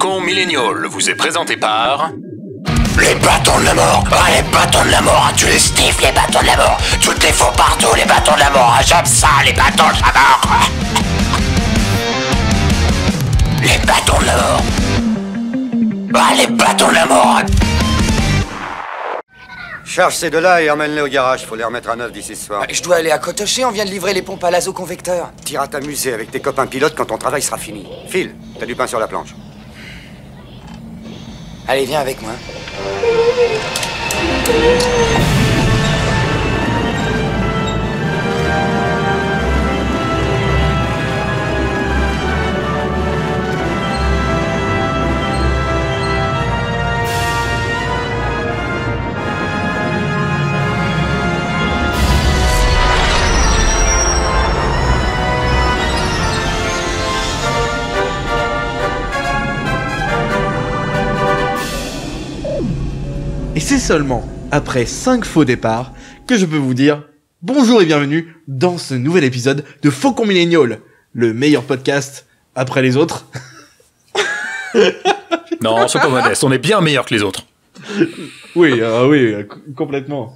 Faucon Millennial vous est présenté par... Les bâtons de la mort. Ah, les bâtons de la mort. Tu les sniffes, les bâtons de la mort. Tu te les fous partout, les bâtons de la mort. J'aime ça, les bâtons de la mort. Les bâtons de la mort. Ah, les bâtons de la mort. Charge ces deux-là et emmène-les au garage. Faut les remettre à neuf d'ici ce soir. Je dois aller à Cotoché, on vient de livrer les pompes à l'azoconvecteur. T'iras t'amuser avec tes copains pilotes quand ton travail sera fini. Phil, t'as du pain sur la planche. Allez, viens avec moi. Et c'est seulement après 5 faux départs que je peux vous dire bonjour et bienvenue dans ce nouvel épisode de Faucon Millennial, le meilleur podcast après les autres. Non, sois pas modeste, on est bien meilleur que les autres. Oui, complètement.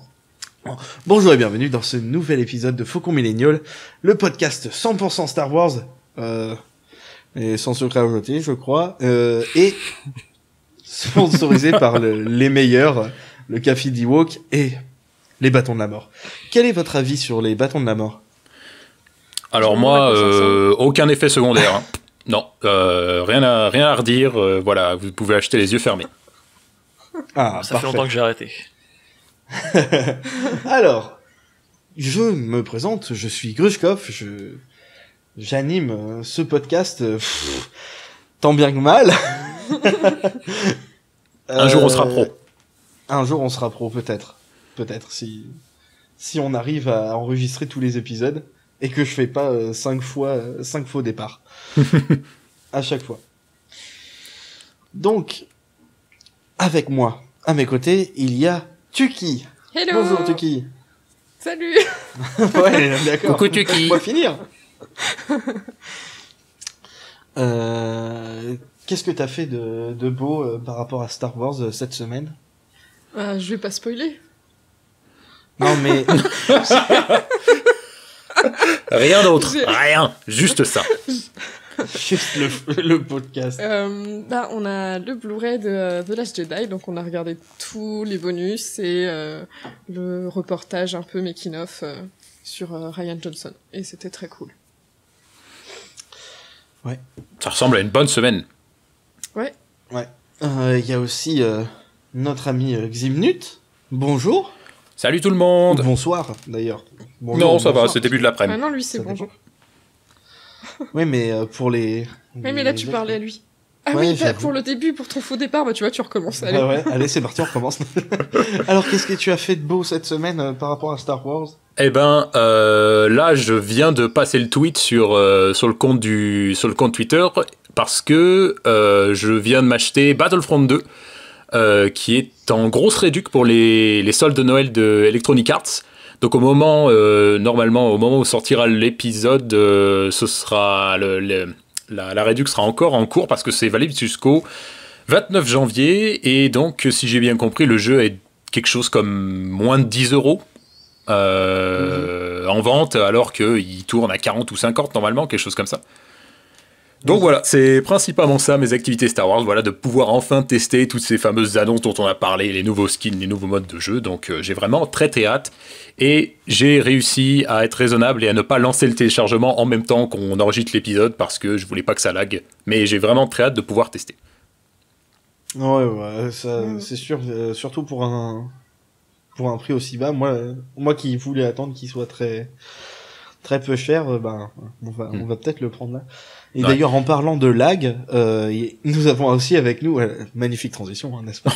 Bonjour et bienvenue dans ce nouvel épisode de Faucon Millennial, le podcast 100% Star Wars, et sans secret à jeter, je crois, et sponsorisé par les meilleurs, le Café d'Ewok et les bâtons de la mort. Quel est votre avis sur les bâtons de la mort ? Alors moi, aucun effet secondaire. Hein. Non, rien à redire. Voilà, vous pouvez acheter les yeux fermés. Ah, ça fait longtemps que j'ai arrêté. Alors, je me présente, je suis Grushkov, j'anime ce podcast tant bien que mal. Un jour on sera pro. Un jour on sera pro, peut-être si on arrive à enregistrer tous les épisodes et que je fais pas 5 faux départs à chaque fois. Donc avec moi à mes côtés il y a Tuki. Hello. Bonjour Tuki. Salut. Ouais, d'accord. Coucou Tuki. On va finir. Qu'est-ce que t'as fait de beau par rapport à Star Wars cette semaine ? Je vais pas spoiler. Non mais Rien d'autre, rien, juste ça. juste le podcast. On a le Blu-ray de The Last Jedi, donc on a regardé tous les bonus et le reportage un peu making-of sur Rian Johnson. Et c'était très cool. Ouais. Ça ressemble à une bonne semaine. Ouais. Ouais. Il y a aussi notre ami Ximnut. Bonjour. Salut tout le monde. Bonsoir d'ailleurs. Bonjour, Non, ça bonsoir. va, c'est début de l'après-midi. Ah non, lui c'est Ça bonjour. Oui, mais pour les... Oui, mais là tu parlais à lui. Ah Ouais, oui, j'avoue. pour le début, pour ton faux départ, tu vois, tu recommences. Allez. Ah ouais, allez, c'est parti, on recommence. Alors, qu'est-ce que tu as fait de beau cette semaine par rapport à Star Wars ? Eh ben, là, je viens de passer le tweet sur le compte Twitter parce que je viens de m'acheter Battlefront 2, qui est en grosse réduc pour les soldes de Noël de Electronic Arts. Donc normalement, au moment où sortira l'épisode, ce sera la réduc sera encore en cours parce que c'est valide jusqu'au 29 janvier. Et donc, si j'ai bien compris, le jeu est quelque chose comme moins de 10 € en vente, alors qu'il tourne à 40 ou 50 normalement, quelque chose comme ça. Donc voilà, c'est principalement ça mes activités Star Wars, voilà, de pouvoir enfin tester toutes ces fameuses annonces dont on a parlé, les nouveaux skins, les nouveaux modes de jeu, donc j'ai vraiment très hâte, et j'ai réussi à être raisonnable et à ne pas lancer le téléchargement en même temps qu'on enregistre l'épisode, parce que je voulais pas que ça lag, mais j'ai vraiment très hâte de pouvoir tester. Ouais, ça, c'est sûr, surtout pour un prix aussi bas, moi qui voulais attendre qu'il soit très peu cher, on va peut-être le prendre là. Et d'ailleurs, en parlant de lag, nous avons aussi avec nous, magnifique transition, hein, n'est-ce pas?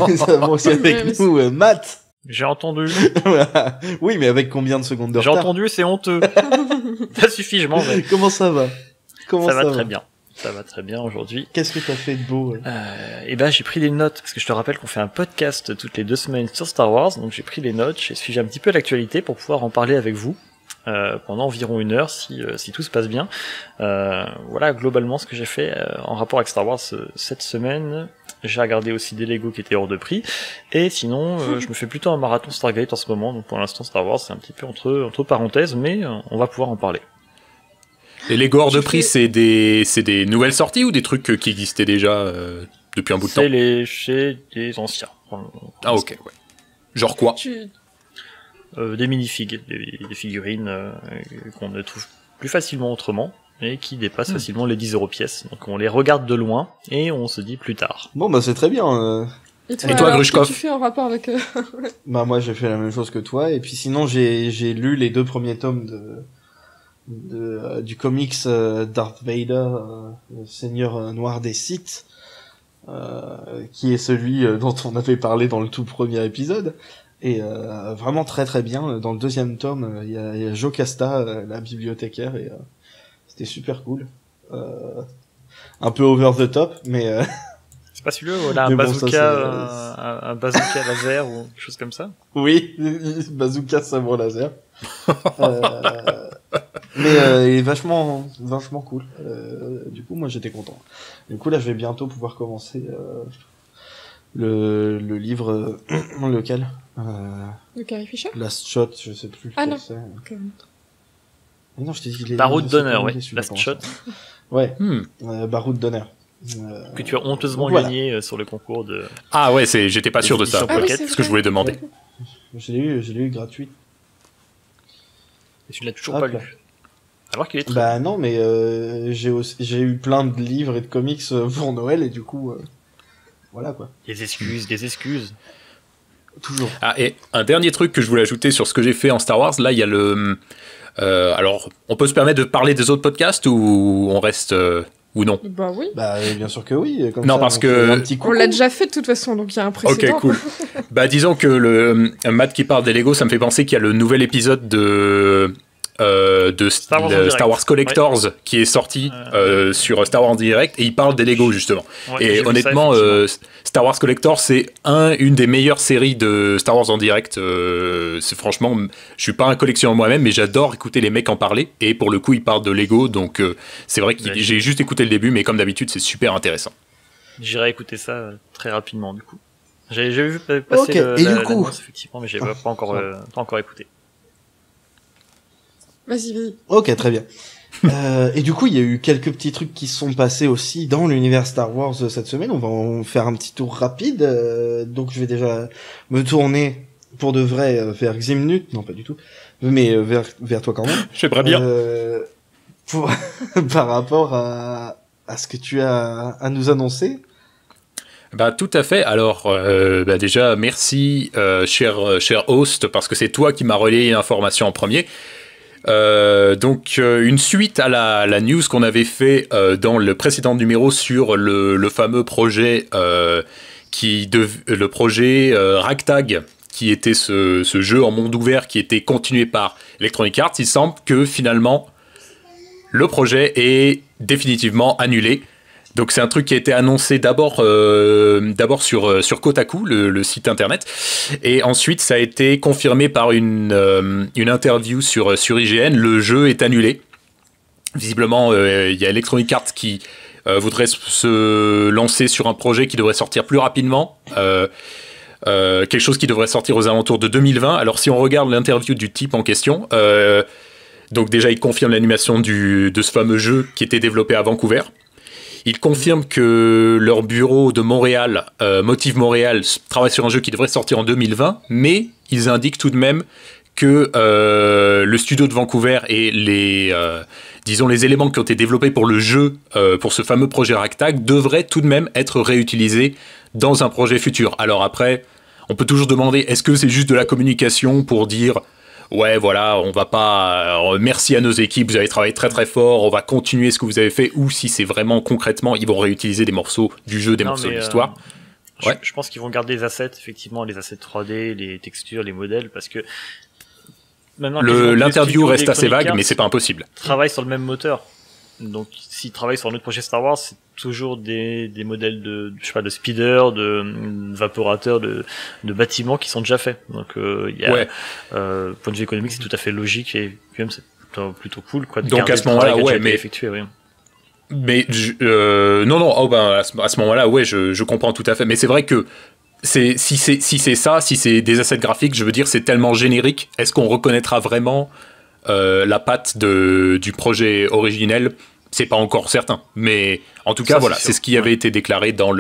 Nous avons aussi avec nous Matt. J'ai entendu. Voilà. Oui, mais avec combien de secondes de retard? J'ai entendu, c'est honteux. Ça suffit, je m'en vais. Comment ça va? Ça va très bien. Ça va très bien aujourd'hui. Qu'est-ce que t'as fait de beau? J'ai pris des notes, parce que je te rappelle qu'on fait un podcast toutes les 2 semaines sur Star Wars, donc j'ai pris les notes, j'ai suivi un petit peu l'actualité pour pouvoir en parler avec vous. pendant environ 1 heure si tout se passe bien. Voilà globalement ce que j'ai fait en rapport avec Star Wars cette semaine. J'ai regardé aussi des Lego qui étaient hors de prix, et sinon je me fais plutôt un marathon Stargate en ce moment, donc pour l'instant Star Wars c'est un petit peu entre parenthèses, mais on va pouvoir en parler. Les Lego hors de prix, c'est des nouvelles sorties ou des trucs qui existaient déjà depuis un bout de temps? C'est des anciens. Ah ok, ouais. Genre quoi? Des minifigs, des figurines qu'on ne trouve plus facilement autrement, et qui dépassent facilement les 10 € pièce. Donc on les regarde de loin, et on se dit plus tard. Bon, bah c'est très bien. Et toi, alors, Grushkov? qu'est-ce que tu fais en rapport avec... Bah moi j'ai fait la même chose que toi, et puis sinon j'ai lu les 2 premiers tomes du comics Darth Vader, le Seigneur Noir des Sith, qui est celui dont on avait parlé dans le tout premier épisode, et vraiment très très bien. Dans le 2e tome, il y a Jocasta, la bibliothécaire, et c'était super cool. Un peu over the top, mais C'est pas celui-là où elle a un bazooka, un bazooka laser ou quelque chose comme ça? oui, bazooka sabre laser. Mais il est vachement cool. Du coup, moi j'étais content. Du coup, là, je vais bientôt pouvoir commencer le livre lequel De Carrie Fisher? Last Shot, je sais plus. Ah non. C'est. Okay. Mais non, je t'ai dit. Baroud d'honneur, ouais. Last Shot. Ouais. Baroud d'honneur. Que tu as honteusement gagné sur le concours de... Ah ouais, j'étais pas sûr de ça. Ah oui, c'est ce que je voulais demander. Je l'ai eu gratuit. Et tu l'as toujours pas lu. Alors qu'il est très... Bah non, mais j'ai eu plein de livres et de comics pour Noël, et du coup, voilà quoi. Des excuses. Toujours. Ah, et un dernier truc que je voulais ajouter sur ce que j'ai fait en Star Wars, là il y a le... alors, on peut se permettre de parler des autres podcasts ou on reste... ou non? Bah oui. Bah bien sûr que oui. Comme non, ça, parce que... On l'a déjà fait de toute façon, donc il y a un précédent. Ok, cool. Bah disons que le Matt qui parle des Lego, ça me fait penser qu'il y a le nouvel épisode de Star Wars Collectors qui est sorti sur Star Wars Direct, et il parle des Lego justement. Ouais, et honnêtement, Star Wars Collector, c'est une des meilleures séries de Star Wars en direct. C'est franchement, je suis pas un collectionneur moi-même, mais j'adore écouter les mecs en parler. Et pour le coup, ils parlent de Lego, donc c'est vrai que j'ai juste écouté le début, mais comme d'habitude, c'est super intéressant. J'irai écouter ça très rapidement du coup. J'ai vu passer l'annonce, effectivement, mais j'ai pas encore écouté. Vas-y. Ok, très bien. Et du coup, il y a eu quelques petits trucs qui se sont passés aussi dans l'univers Star Wars cette semaine. On va en faire un petit tour rapide. Donc, je vais déjà me tourner pour de vrai vers Ximnut. Non, pas du tout. Mais vers toi quand même. J'aimerais bien. Par rapport à ce que tu as à nous annoncer. Bah tout à fait. Alors déjà merci cher host, parce que c'est toi qui m'as relayé l'information en premier. Donc une suite à la news qu'on avait fait dans le précédent numéro sur le fameux projet le projet Ragtag, qui était ce jeu en monde ouvert qui était continué par Electronic Arts. Il semble que finalement le projet est définitivement annulé. Donc c'est un truc qui a été annoncé d'abord sur Kotaku, le site internet, et ensuite ça a été confirmé par une interview sur IGN. Le jeu est annulé. Visiblement, il y a Electronic Arts qui voudrait se lancer sur un projet qui devrait sortir plus rapidement, quelque chose qui devrait sortir aux alentours de 2020. Alors si on regarde l'interview du type en question, donc déjà il confirme l'animation de ce fameux jeu qui était développé à Vancouver. Il confirme que leur bureau de Montréal, Motive Montréal, travaille sur un jeu qui devrait sortir en 2020, mais ils indiquent tout de même que le studio de Vancouver et les éléments qui ont été développés pour le jeu, pour ce fameux projet Ragtag, devraient tout de même être réutilisés dans un projet futur. Alors après, on peut toujours demander, est-ce que c'est juste de la communication pour dire... Ouais, voilà, on va pas... merci à nos équipes, vous avez travaillé très très fort, on va continuer ce que vous avez fait, ou si c'est vraiment concrètement, ils vont réutiliser des morceaux du jeu, des morceaux de l'histoire. Ouais. Je pense qu'ils vont garder les assets, effectivement, les assets 3D, les textures, les modèles, parce que... L'interview reste assez vague, mais c'est pas impossible. Travaille sur le même moteur. Donc s'ils travaillent sur un autre projet Star Wars, c'est toujours des modèles de je sais pas, de speeder, de vaporateurs, de bâtiments qui sont déjà faits. Donc il y a point de vue économique, c'est tout à fait logique et puis même c'est plutôt cool quoi. Donc à ce moment-là, ouais, mais effectué, oui. Mais non, à ce moment-là, ouais, je comprends tout à fait. Mais c'est vrai que si c'est des assets graphiques, je veux dire, c'est tellement générique. Est-ce qu'on reconnaîtra vraiment la patte du projet originel? C'est pas encore certain. Mais en tout cas, voilà, c'est ce qui avait été déclaré dans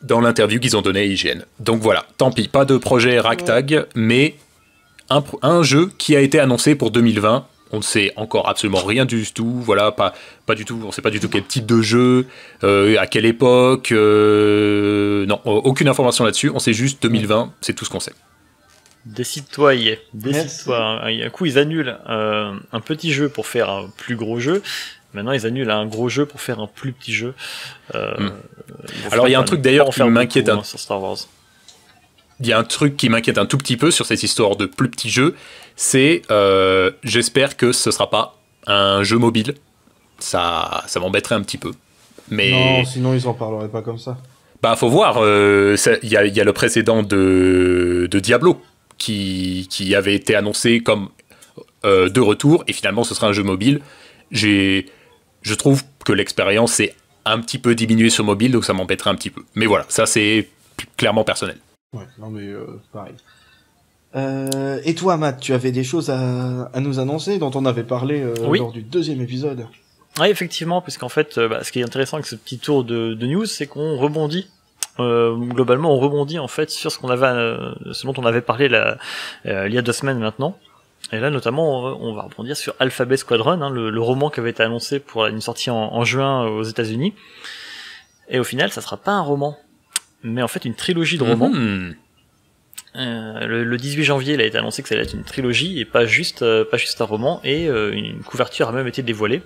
l'interview qu'ils ont donné à IGN. Donc voilà, tant pis, pas de projet ragtag, mais un jeu qui a été annoncé pour 2020. On ne sait encore absolument rien du tout, voilà, pas du tout, on ne sait pas du tout quel type de jeu, à quelle époque, non, aucune information là-dessus, on sait juste 2020, c'est tout ce qu'on sait. Décide-toi, décide-toi. Un coup, ils annulent un petit jeu pour faire un plus gros jeu. Maintenant, ils annulent un gros jeu pour faire un plus petit jeu. Alors, il y a un truc d'ailleurs qui m'inquiète sur Star Wars. Il y a un truc qui m'inquiète un tout petit peu sur cette histoire de plus petit jeu, c'est j'espère que ce sera pas un jeu mobile. Ça m'embêterait un petit avait mais non, sinon ils en parleraient pas comme ça. Bah faut voir. Il y a le précédent de Diablo qui avait été annoncé comme de retour et finalement ce sera un jeu mobile. Je trouve que l'expérience est un petit peu diminuée sur mobile, donc ça m'embêterait un petit peu. Mais voilà, ça c'est clairement personnel. Ouais, non mais pareil. Et toi, Matt, tu avais des choses à nous annoncer dont on avait parlé lors du 2e épisode. Oui, effectivement, puisqu'en fait, ce qui est intéressant avec ce petit tour de news, c'est qu'on rebondit. Globalement, on rebondit en fait sur ce dont on avait parlé il y a 2 semaines maintenant. Et là, notamment, on va rebondir sur Alphabet Squadron, le roman qui avait été annoncé pour une sortie en juin aux États-Unis. Et au final, ça sera pas un roman, mais en fait une trilogie de romans. Le 18 janvier, il a été annoncé que ça allait être une trilogie et pas juste un roman, et une couverture a même été dévoilée.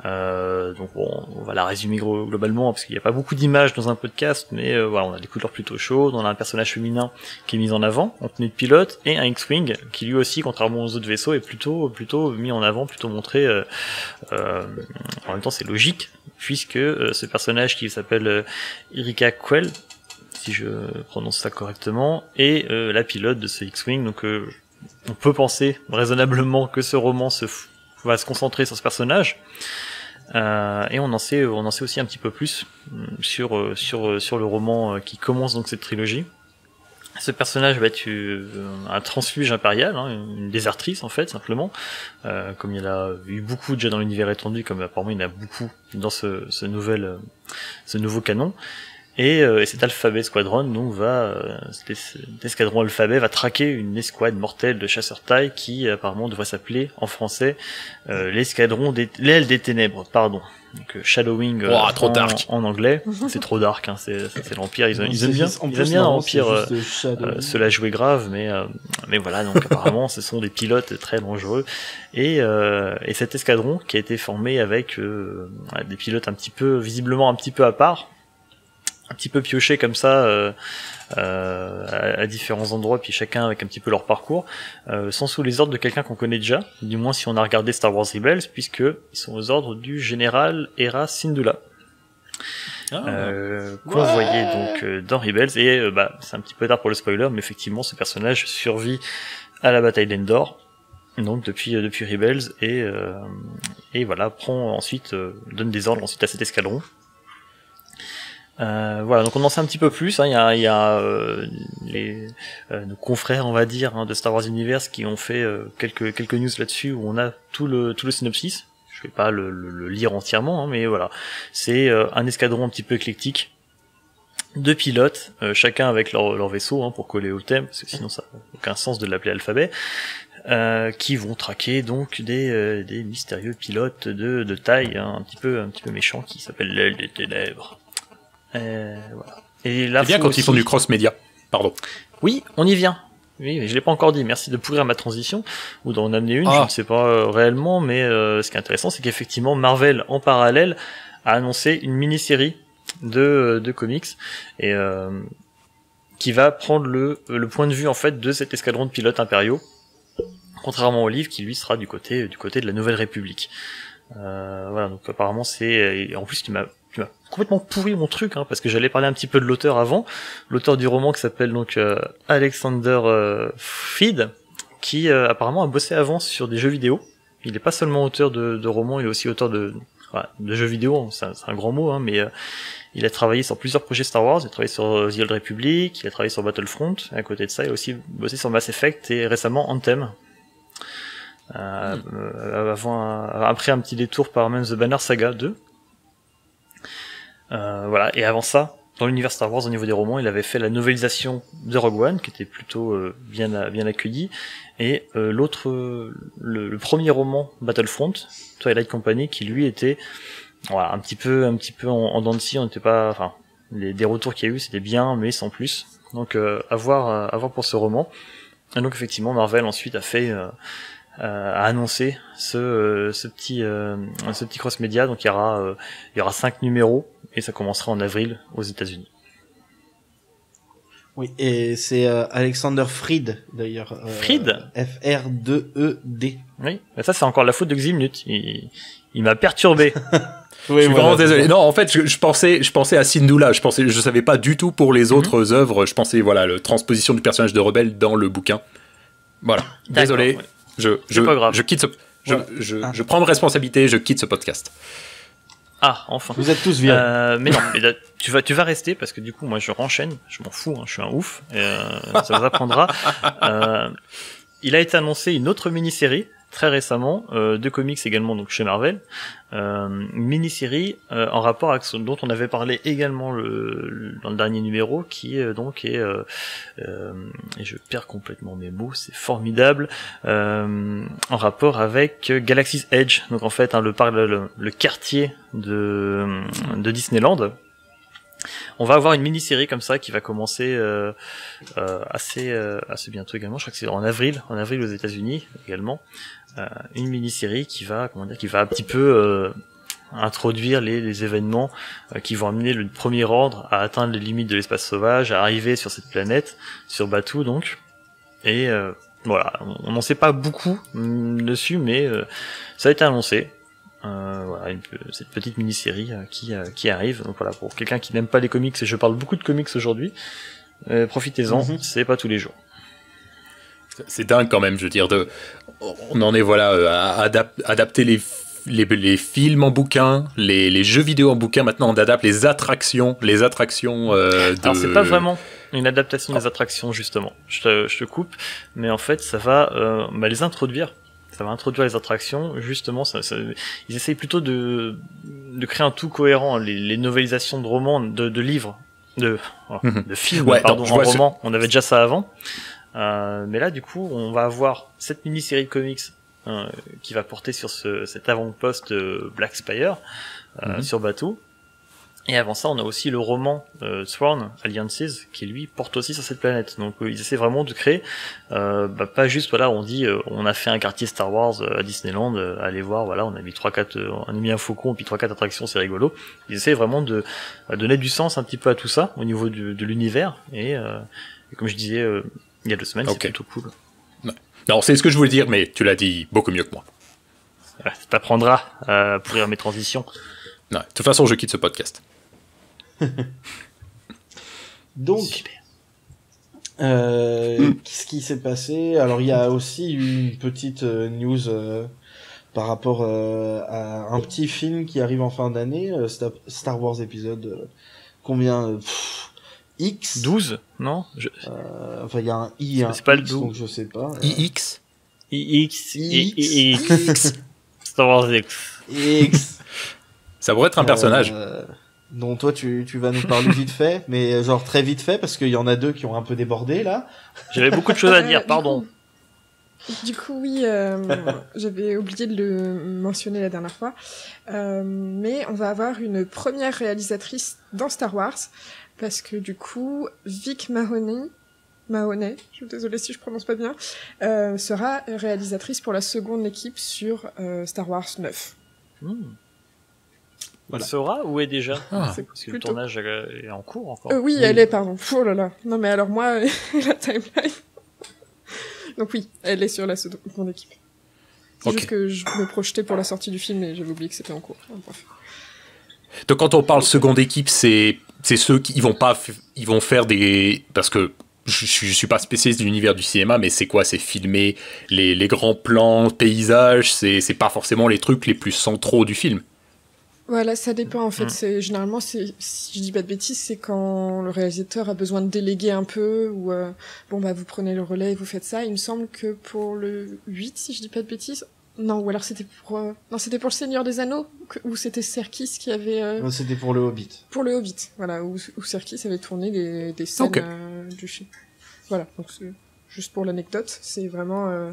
Donc bon, on va la résumer globalement parce qu'il n'y a pas beaucoup d'images dans un podcast, mais voilà, on a des couleurs plutôt chaudes, on a un personnage féminin qui est mis en avant en tenue de pilote et un X-Wing qui lui aussi, contrairement aux autres vaisseaux, est plutôt mis en avant, plutôt montré. En même temps, c'est logique puisque ce personnage qui s'appelle Erika Quell, si je prononce ça correctement, est la pilote de ce X-Wing. Donc on peut penser raisonnablement que ce roman va se concentrer sur ce personnage. Et on en sait aussi un petit peu plus sur le roman qui commence donc cette trilogie. Ce personnage va être un transfuge impérial, une désertrice en fait, simplement. Comme il y en a eu beaucoup déjà dans l'univers étendu, comme apparemment il y en a beaucoup dans ce nouveau canon. Et cet Alphabet Squadron donc cet escadron Alphabet va traquer une escouade mortelle de chasseurs taille qui apparemment devrait s'appeler en français l'aile des ténèbres, pardon. Donc Shadowwing trop dark. En anglais, c'est trop dark, c'est l'Empire, ils aiment bien l'Empire se la jouer grave, mais voilà, donc apparemment ce sont des pilotes très dangereux et cet escadron qui a été formé avec des pilotes visiblement un petit peu à part, un petit peu pioché comme ça à différents endroits, puis chacun avec un petit peu leur parcours, sont sous les ordres de quelqu'un qu'on connaît déjà, du moins si on a regardé Star Wars Rebels, puisque ils sont aux ordres du général Hera Syndulla, qu'on voyait donc dans Rebels, et c'est un petit peu tard pour le spoiler, mais effectivement ce personnage survit à la bataille d'Endor, donc depuis Rebels, et voilà, donne des ordres ensuite à cet escadron. Voilà, donc on en sait un petit peu plus. Il y a nos confrères, on va dire, de Star Wars Universe qui ont fait quelques news là-dessus où on a tout le synopsis. Je vais pas le lire entièrement, mais voilà, c'est un escadron un petit peu éclectique de pilotes, chacun avec leur vaisseau pour coller au thème, parce que sinon ça n'a aucun sens de l'appeler Alphabet. Qui vont traquer donc des mystérieux pilotes de taille, un petit peu méchants, qui s'appellent l'aile des ténèbres. Voilà. Et là, c'est bien quand ils font du cross-média. Pardon. Oui, on y vient. Oui, je l'ai pas encore dit. Merci de pourrir ma transition ou d'en amener une. Je ne sais pas réellement, mais ce qui est intéressant, c'est qu'effectivement Marvel en parallèle a annoncé une mini-série de comics et qui va prendre le point de vue en fait de cet escadron de pilotes impériaux contrairement au livre qui lui sera du côté de la Nouvelle République. Voilà, donc apparemment et en plus tu m'as complètement pourri mon truc, hein, parce que j'allais parler un petit peu de l'auteur avant, l'auteur du roman qui s'appelle donc Alexander Freed, qui apparemment a bossé avant sur des jeux vidéo. Il est pas seulement auteur de romans, il est aussi auteur de jeux vidéo, c'est un grand mot, hein, mais il a travaillé sur plusieurs projets Star Wars, il a travaillé sur The Old Republic, il a travaillé sur Battlefront, et à côté de ça il a aussi bossé sur Mass Effect et récemment Anthem. Après un petit détour par même The Banner Saga 2. Voilà, et avant ça, dans l'univers Star Wars, au niveau des romans, il avait fait la novélisation de Rogue One, qui était plutôt bien accueillie, et le premier roman Battlefront, Twilight Company, qui lui était voilà, un petit peu en dents de scie, on n'était pas, enfin, des retours qu'il y a eu, c'était bien, mais sans plus. Donc à voir pour ce roman. Et donc effectivement, Marvel ensuite a annoncé ce petit cross-média, donc il y aura 5 numéros et ça commencera en avril aux États-Unis. Oui, et c'est Alexander Freed d'ailleurs. Freed F-R-2-E-D. Oui, mais ça c'est encore la faute de Ximnut. Il m'a perturbé. Oui, je suis vraiment désolé. Non, en fait, je pensais à Syndulla. Je savais pas du tout pour les autres œuvres. Je pensais, voilà, la transposition du personnage de Rebelle dans le bouquin. Voilà. Désolé. Ouais. C'est pas grave. Je quitte je prends mes responsabilités, je quitte ce podcast. Ah, enfin. Vous êtes tous virés. Mais non, mais là, tu vas rester parce que du coup, moi, je renchaîne. Je m'en fous, hein, je suis un ouf. Ça vous apprendra. Il a été annoncé une autre mini-série très récemment, de comics également, donc chez Marvel, une mini-série en rapport avec ce dont on avait parlé également dans le dernier numéro, qui est et je perds complètement mes mots, c'est formidable, en rapport avec Galaxy's Edge, donc en fait le quartier de Disneyland. On va avoir une mini-série comme ça qui va commencer assez bientôt également. Je crois que c'est en avril aux États-Unis également. Une mini-série qui va un petit peu introduire les événements qui vont amener le premier ordre à atteindre les limites de l'espace sauvage, à arriver sur cette planète, sur Batuu donc. Et voilà, on n'en sait pas beaucoup dessus, mais ça a été annoncé. Voilà, cette petite mini-série qui arrive. Donc voilà, pour quelqu'un qui n'aime pas les comics, et je parle beaucoup de comics aujourd'hui, profitez-en, c'est pas tous les jours. C'est dingue quand même, je veux dire, on en est voilà à adapter les films en bouquin, les jeux vidéo en bouquin. Maintenant, on adapte les attractions. Alors c'est pas vraiment une adaptation des attractions justement. Je te coupe, mais en fait ça va les introduire. Ça va introduire les attractions, justement. Ils essayent plutôt de créer un tout cohérent. Les novélisations de romans, de livres, de films, en roman. On avait déjà ça avant. Mais là, du coup, on va avoir cette mini-série de comics qui va porter sur cet avant-poste Black Spire sur Batuu. Et avant ça, on a aussi le roman Sworn Alliances qui lui porte aussi sur cette planète. Donc ils essaient vraiment de créer, pas juste voilà, on dit on a fait un quartier Star Wars à Disneyland, allez voir, voilà, on a mis 3-4, on a mis un faucon et puis 3-4 attractions, c'est rigolo. Ils essaient vraiment de donner du sens un petit peu à tout ça au niveau de l'univers et comme je disais il y a 2 semaines, c'est plutôt cool. Non, c'est ce que je voulais dire, mais tu l'as dit beaucoup mieux que moi. Ça t'apprendra à pourrir mes transitions. Non, de toute façon, je quitte ce podcast. Donc, qu'est-ce qui s'est passé? Alors, il y a aussi une petite news par rapport à un petit film qui arrive en fin d'année, Star Wars épisode combien X 12, non enfin, il y a un I et un c'est pas le X, 12. donc je sais pas. IX X Star Wars X. Ça pourrait être un personnage. dont toi tu vas nous parler vite fait, mais genre très vite fait parce qu'il y en a 2 qui ont un peu débordé là. J'avais beaucoup de choses à dire, pardon. Du coup, oui, j'avais oublié de le mentionner la dernière fois, mais on va avoir une première réalisatrice dans Star Wars, parce que du coup, Vic Mahoney, je suis désolée si je prononce pas bien, sera réalisatrice pour la seconde équipe sur Star Wars 9. Voilà. Sera ou est déjà C'est parce que plutôt... le tournage est en cours encore. oui, elle est, pardon. Oh là là. Non mais alors moi, la timeline... Donc oui, elle est sur la seconde équipe. C'est Ok. juste que je me projetais pour la sortie du film et j'avais oublié que c'était en cours. Bref. Donc quand on parle seconde équipe, c'est ceux qui ils vont faire des, parce que je suis pas spécialiste de l'univers du cinéma, mais c'est quoi? C'est filmer les grands plans, paysages, c'est pas forcément les trucs les plus centraux du film. Voilà, ça dépend en fait. Généralement, si je dis pas de bêtises, c'est quand le réalisateur a besoin de déléguer un peu ou bon bah vous prenez le relais et vous faites ça. Il me semble que pour le 8, si je dis pas de bêtises, non, ou alors c'était pour non, c'était pour le Seigneur des Anneaux où c'était Serkis qui avait C'était pour le Hobbit. pour le Hobbit, voilà, où Serkis avait tourné des scènes Ok. du film. Voilà, donc c'est juste pour l'anecdote, c'est vraiment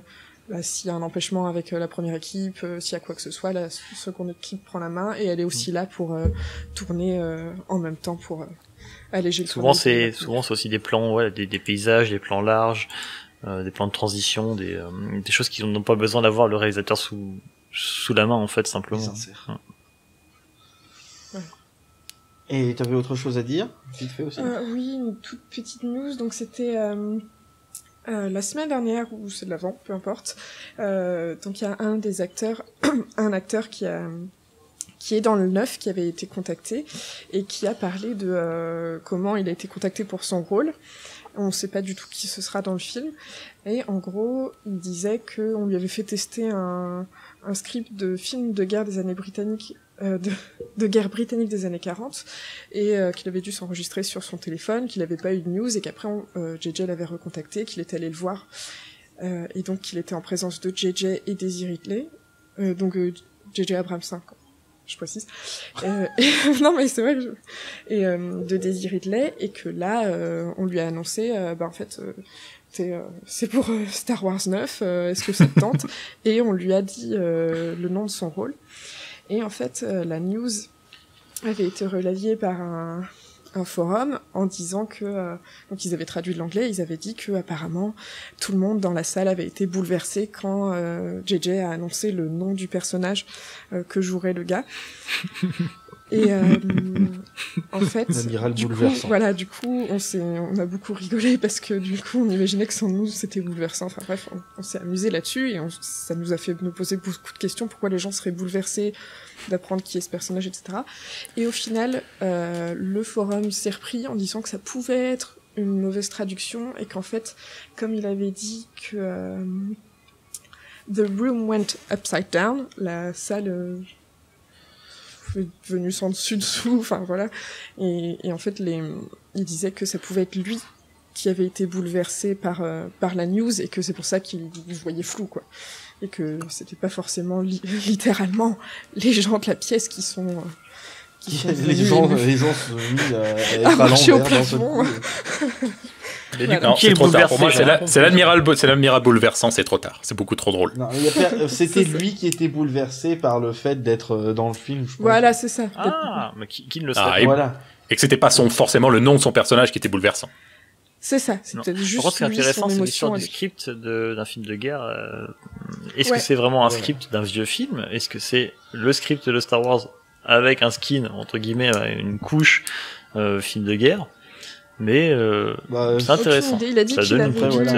bah, s'il y a un empêchement avec la première équipe, s'il y a quoi que ce soit, la seconde équipe prend la main et elle est aussi là pour tourner en même temps pour alléger le Souvent travail. c'est aussi des plans, ouais, des paysages, des plans larges, des plans de transition, des choses qui n'ont pas besoin d'avoir le réalisateur sous la main en fait simplement. Sincère. Et t'avais autre chose à dire? Vite fait aussi. Oui, une toute petite news, donc c'était la semaine dernière ou c'est de l'avant, peu importe. Donc il y a un des acteurs, un acteur qui est dans le 9 qui avait été contacté et qui a parlé de comment il a été contacté pour son rôle. On ne sait pas du tout qui ce sera dans le film. Et en gros, il disait qu'on lui avait fait tester un script de film de guerre des années britanniques, de guerre britannique des années 40, et qu'il avait dû s'enregistrer sur son téléphone, qu'il n'avait pas eu de news, et qu'après JJ l'avait recontacté, qu'il était allé le voir, et donc qu'il était en présence de JJ et Daisy Ridley, donc JJ Abrams 5, je précise. Non mais c'est vrai que et de Daisy Ridley, et que là on lui a annoncé bah en fait c'est pour Star Wars 9, est-ce que ça te tente? Et on lui a dit le nom de son rôle. Et en fait la news avait été relayée par un forum en disant que donc ils avaient traduit de l'anglais, ils avaient dit que apparemment tout le monde dans la salle avait été bouleversé quand JJ a annoncé le nom du personnage que jouerait le gars. Et en fait, L'amiral du coup, bouleversant. voilà, du coup, on a beaucoup rigolé parce que du coup, on imaginait que sans nous, c'était bouleversant. Enfin bref, on s'est amusé là-dessus et ça nous a fait nous poser beaucoup de questions. Pourquoi les gens seraient bouleversés d'apprendre qui est ce personnage, etc. Et au final, le forum s'est repris en disant que ça pouvait être une mauvaise traduction et qu'en fait, comme il avait dit que the room went upside down, la salle venu sans dessus dessous, enfin voilà, et en fait il disait que ça pouvait être lui qui avait été bouleversé par la news et que c'est pour ça qu'il voyait flou quoi, et que c'était pas forcément littéralement les gens de la pièce qui sont les gens se sont mis à être à marcher au l'envers d'un seul plafond. coup. Mais Voilà. du Non, coup, qui est c'est trop tard. bouleversé? Pour moi, J'ai rien compris. c'est l'amiral bouleversant, c'est trop tard. C'est beaucoup trop drôle. Non, c'était lui qui était bouleversé par le fait d'être dans le film, je pense. Voilà, c'est ça. Ah, mais qui ne le sait Ah, pas. et, Voilà. et que c'était pas forcément le nom de son personnage qui était bouleversant. C'est ça, c'est Non. peut-être Par juste contre, ce qui est lui, intéressant, son c'est émotion. l'histoire du script d'un film de guerre. Est-ce Ouais. que c'est vraiment un Ouais. script d'un vieux film? Est-ce que c'est le script de Star Wars avec un skin, entre guillemets, une couche film de guerre? Mais Bah, c'est intéressant. Aucune idée, il a dit Ça qu'il donne avait une petite...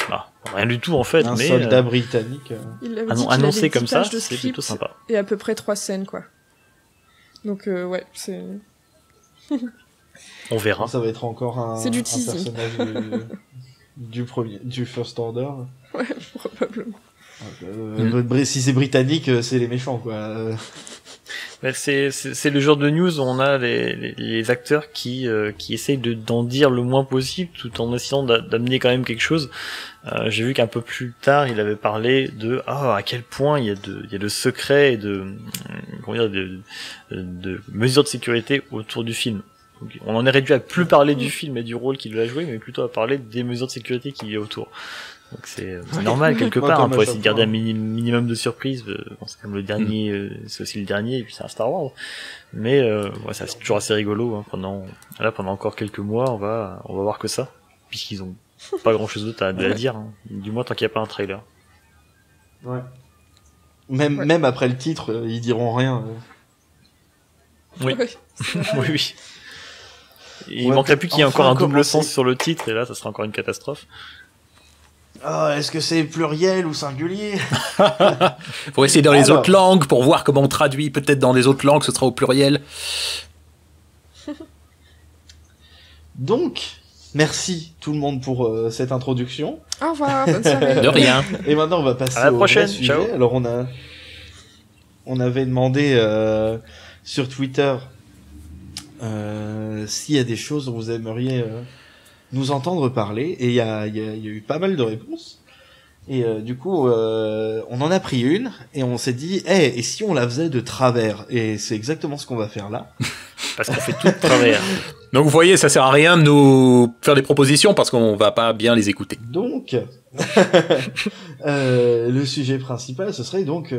voilà. rien du tout, en fait, un mais soldat britannique. il avait dit qu'il annoncé avait comme 10 ça, pages de c'est script plutôt sympa. et à peu près 3 scènes quoi. Donc ouais, c'est On verra. Ça va être encore un C'est du un teasing. personnage du First Order. ouais, probablement. Si c'est britannique, c'est les méchants, quoi. Mais c'est le genre de news où on a les acteurs qui essayent d'en dire le moins possible tout en essayant d'amener quand même quelque chose. J'ai vu qu'un peu plus tard il avait parlé de à quel point il y a de secrets et de mesures de sécurité autour du film. Donc, on en est réduit à plus parler du film et du rôle qu'il a joué, mais plutôt à parler des mesures de sécurité qu'il y a autour. Donc c'est normal quelque Moi, part comme à pour chaque essayer de garder fois. un minimum de surprise. Bon, c'est comme le dernier, c'est aussi le dernier et puis c'est un Star Wars. Mais ouais, c'est toujours assez rigolo. Hein. Pendant encore quelques mois, on va voir que ça, puisqu'ils ont pas grand chose d'autre à dire. Hein. Du moins tant qu'il n'y a pas un trailer. Ouais. Même après le titre, ils diront rien. Oui. Ouais. Oui. Il Ouais, manquerait plus qu'il y ait enfin encore un double commencer. sens sur le titre et là, ça sera encore une catastrophe. Est-ce que c'est pluriel ou singulier? Faut essayer dans les Alors. autres langues pour voir comment on traduit. Peut-être dans les autres langues, ce sera au pluriel. Donc, merci tout le monde pour cette introduction. Au revoir, bonne soirée. De rien. Et maintenant, on va passer À la au prochaine, vrai sujet. ciao. Alors, on avait demandé sur Twitter s'il y a des choses dont vous aimeriez nous entendre parler. Et il y a eu pas mal de réponses. Et du coup, on en a pris une et on s'est dit, et si on la faisait de travers? Et c'est exactement ce qu'on va faire là. Parce qu'on fait tout de travers. Donc vous voyez, ça sert à rien de nous faire des propositions parce qu'on va pas bien les écouter. Donc, le sujet principal, ce serait donc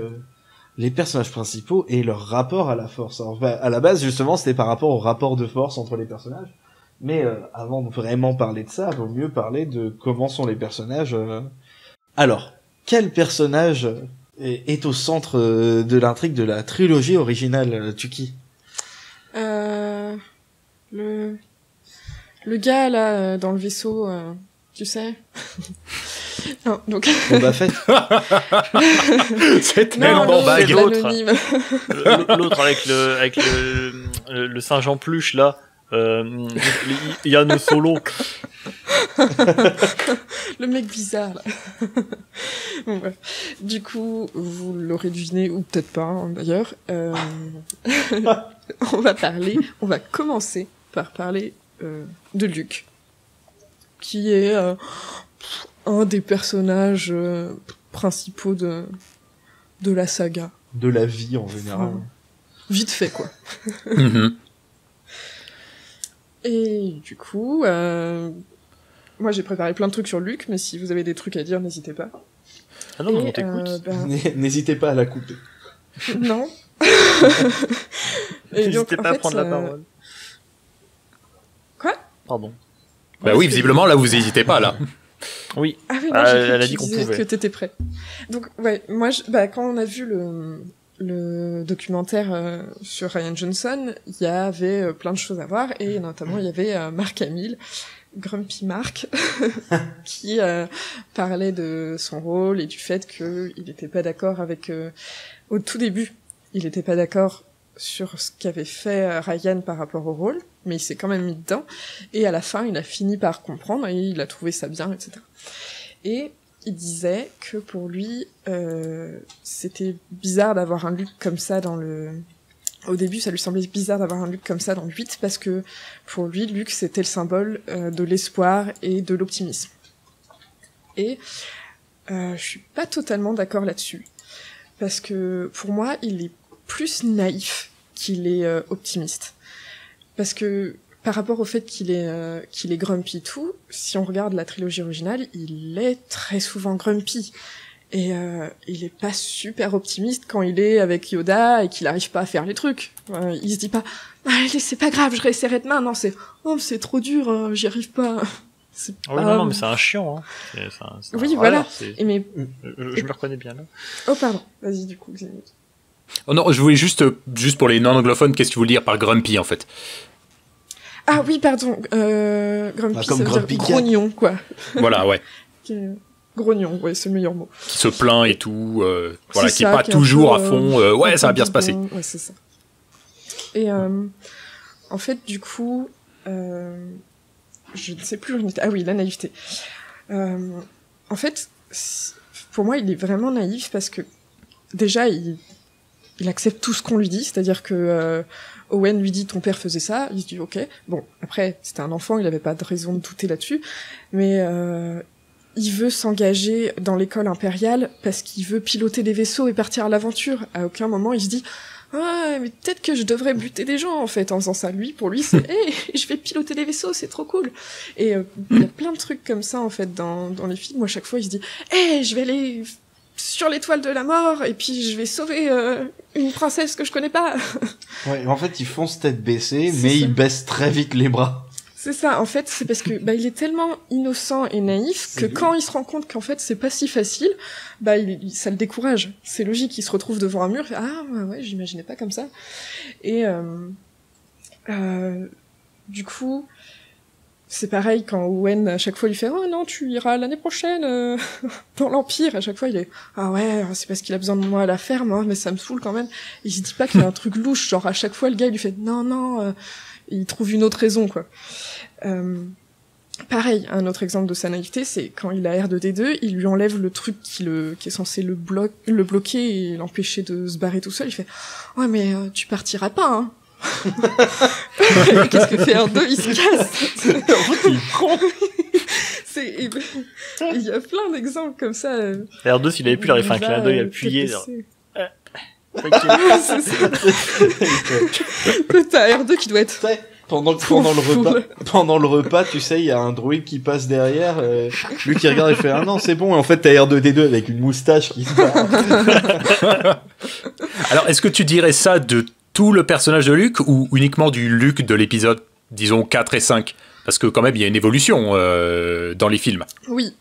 les personnages principaux et leur rapport à la force. Alors, à la base, justement, c'était par rapport au rapport de force entre les personnages. Mais avant de vraiment parler de ça, il vaut mieux parler de comment sont les personnages. Alors, quel personnage est au centre de l'intrigue de la trilogie originale, Tuki? Le gars là dans le vaisseau, tu sais. Non, donc. Boba Fett. C'est Non, tellement l'autre, vague. l'anonyme. L'autre avec le singe en peluche là. Yann Solo. Le mec bizarre là. Bon, bref. Du coup, vous l'aurez deviné ou peut-être pas hein, d'ailleurs. On va commencer par parler de Luke, qui est un des personnages principaux de la saga. De la vie en général. Vite fait quoi. Mhm. Et du coup, moi j'ai préparé plein de trucs sur Luke, mais si vous avez des trucs à dire, n'hésitez pas. Ah non, mais Et, on t'écoute. N'hésitez pas à la couper. Non. Et donc, N'hésitez en pas à fait, prendre la parole. Quoi? Pardon. Bah oui, visiblement, là, vous n'hésitez pas, là. Oui. Ah oui, non, Ah, j'ai cru elle que a tu dit qu'on disais pouvait. que t'étais prêt. Donc, ouais, moi, quand on a vu le documentaire sur Ryan Johnson, il y avait plein de choses à voir, et notamment, il y avait Mark Hamill, Grumpy Mark, qui parlait de son rôle et du fait qu'il n'était pas d'accord avec... au tout début, il n'était pas d'accord sur ce qu'avait fait Ryan par rapport au rôle, mais il s'est quand même mis dedans, et à la fin, il a fini par comprendre, et il a trouvé ça bien, etc. Et il disait que pour lui, c'était bizarre d'avoir un Luke comme ça dans le... Au début, ça lui semblait bizarre d'avoir un Luke comme ça dans le 8, parce que pour lui, Luke, c'était le symbole de l'espoir et de l'optimisme. Et je suis pas totalement d'accord là-dessus, parce que pour moi, il est plus naïf qu'il est optimiste. Parce que par rapport au fait qu'il est grumpy et tout, si on regarde la trilogie originale, il est très souvent grumpy. Et il est pas super optimiste quand il est avec Yoda et qu'il arrive pas à faire les trucs. Il se dit pas « Allez, c'est pas grave, je réessayerai demain ». Non, c'est « Oh, c'est trop dur, j'y arrive pas ». C'est Ah oui, pas... non, mais c'est un chiant. Hein. C'est un Oui, voilà. râleur, c'est- Et mais... Je me reconnais bien là. Oh, pardon. Vas-y, du coup, Xénius. Oh non, je voulais juste pour les non-anglophones, qu'est-ce que tu veux dire par grumpy, en fait? Ah oui, pardon. Grumpy, Bah, ça comme veut Grumpy dire Cat. grognon, quoi. Voilà, ouais. Grognon, ouais, c'est le meilleur mot. Qui se plaint et tout, voilà, C'est qui est ça, pas qui est un toujours peu, à fond, ouais, ça va bien se passer. Ouais, c'est ça. Et en fait, du coup, je ne sais plus où j'en étais. Ah oui, la naïveté. En fait, pour moi, il est vraiment naïf parce que déjà, il accepte tout ce qu'on lui dit, c'est-à-dire que Owen lui dit ton père faisait ça, il se dit ok. Bon, après, c'était un enfant, il avait pas de raison de douter là-dessus, mais il veut s'engager dans l'école impériale parce qu'il veut piloter des vaisseaux et partir à l'aventure. À aucun moment, il se dit ouais, mais peut-être que je devrais buter des gens, en fait, en faisant ça. Pour lui, c'est hey, je vais piloter des vaisseaux, c'est trop cool. Et il y a plein de trucs comme ça, en fait, dans les films, où à chaque fois, il se dit hey, je vais aller sur l'étoile de la mort, et puis je vais sauver une princesse que je connais pas. Ouais, en fait, ils fonce tête baissée, C'est mais ça. ils baissent très vite les bras. C'est ça, en fait, c'est parce que il est tellement innocent et naïf que quand il se rend compte qu'en fait c'est pas si facile, ça le décourage. C'est logique, il se retrouve devant un mur, il fait, ah ouais, j'imaginais pas comme ça. Et du coup, C'est pareil quand Owen à chaque fois lui fait oh non tu iras l'année prochaine dans l'Empire, à chaque fois il est ah ouais c'est parce qu'il a besoin de moi à la ferme hein, mais ça me saoule quand même. Il se dit pas qu'il y a un truc louche, genre à chaque fois le gars il lui fait non il trouve une autre raison quoi. Pareil, un autre exemple de sa naïveté, c'est quand il a R2D2, il lui enlève le truc qui est censé le bloquer et l'empêcher de se barrer tout seul. Il fait ouais mais tu partiras pas hein. Qu'est-ce que fait R2? Il se casse. En fait, il prend. Il y a plein d'exemples comme ça. R2, s'il avait pu, il aurait fait un clin d'œil appuyé. T'as R2 qui doit être... Pendant le repas, tu sais, il y a un droïde qui passe derrière, lui qui regarde et fait ah non c'est bon, et en fait t'as R2D2 avec une moustache qui se barre. Alors, est-ce que tu dirais ça de tout le personnage de Luke ou uniquement du Luke de l'épisode, disons, 4 et 5 ? Parce que quand même, il y a une évolution dans les films. Oui.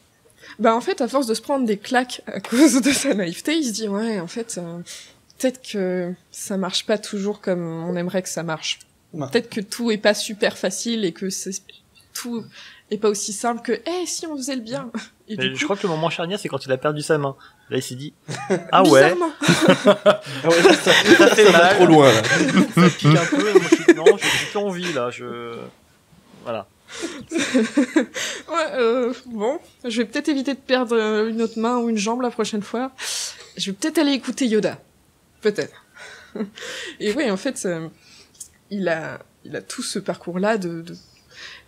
Bah en fait, à force de se prendre des claques à cause de sa naïveté, il se dit ouais, en fait, peut-être que ça marche pas toujours comme on aimerait que ça marche. Ouais. Peut-être que tout est pas super facile et que tout est pas aussi simple que si on faisait le bien. Et du coup, je crois que le moment charnière, c'est quand il a perdu sa main. Là, il s'est dit ah ouais. Ah ouais, ça fait mal. Trop loin. Là. Ça pique un peu. Moi, j'ai plus envie là. Voilà. Ouais, bon, je vais peut-être éviter de perdre une autre main ou une jambe la prochaine fois. Je vais peut-être aller écouter Yoda. Peut-être. Et oui, en fait, il a tout ce parcours-là de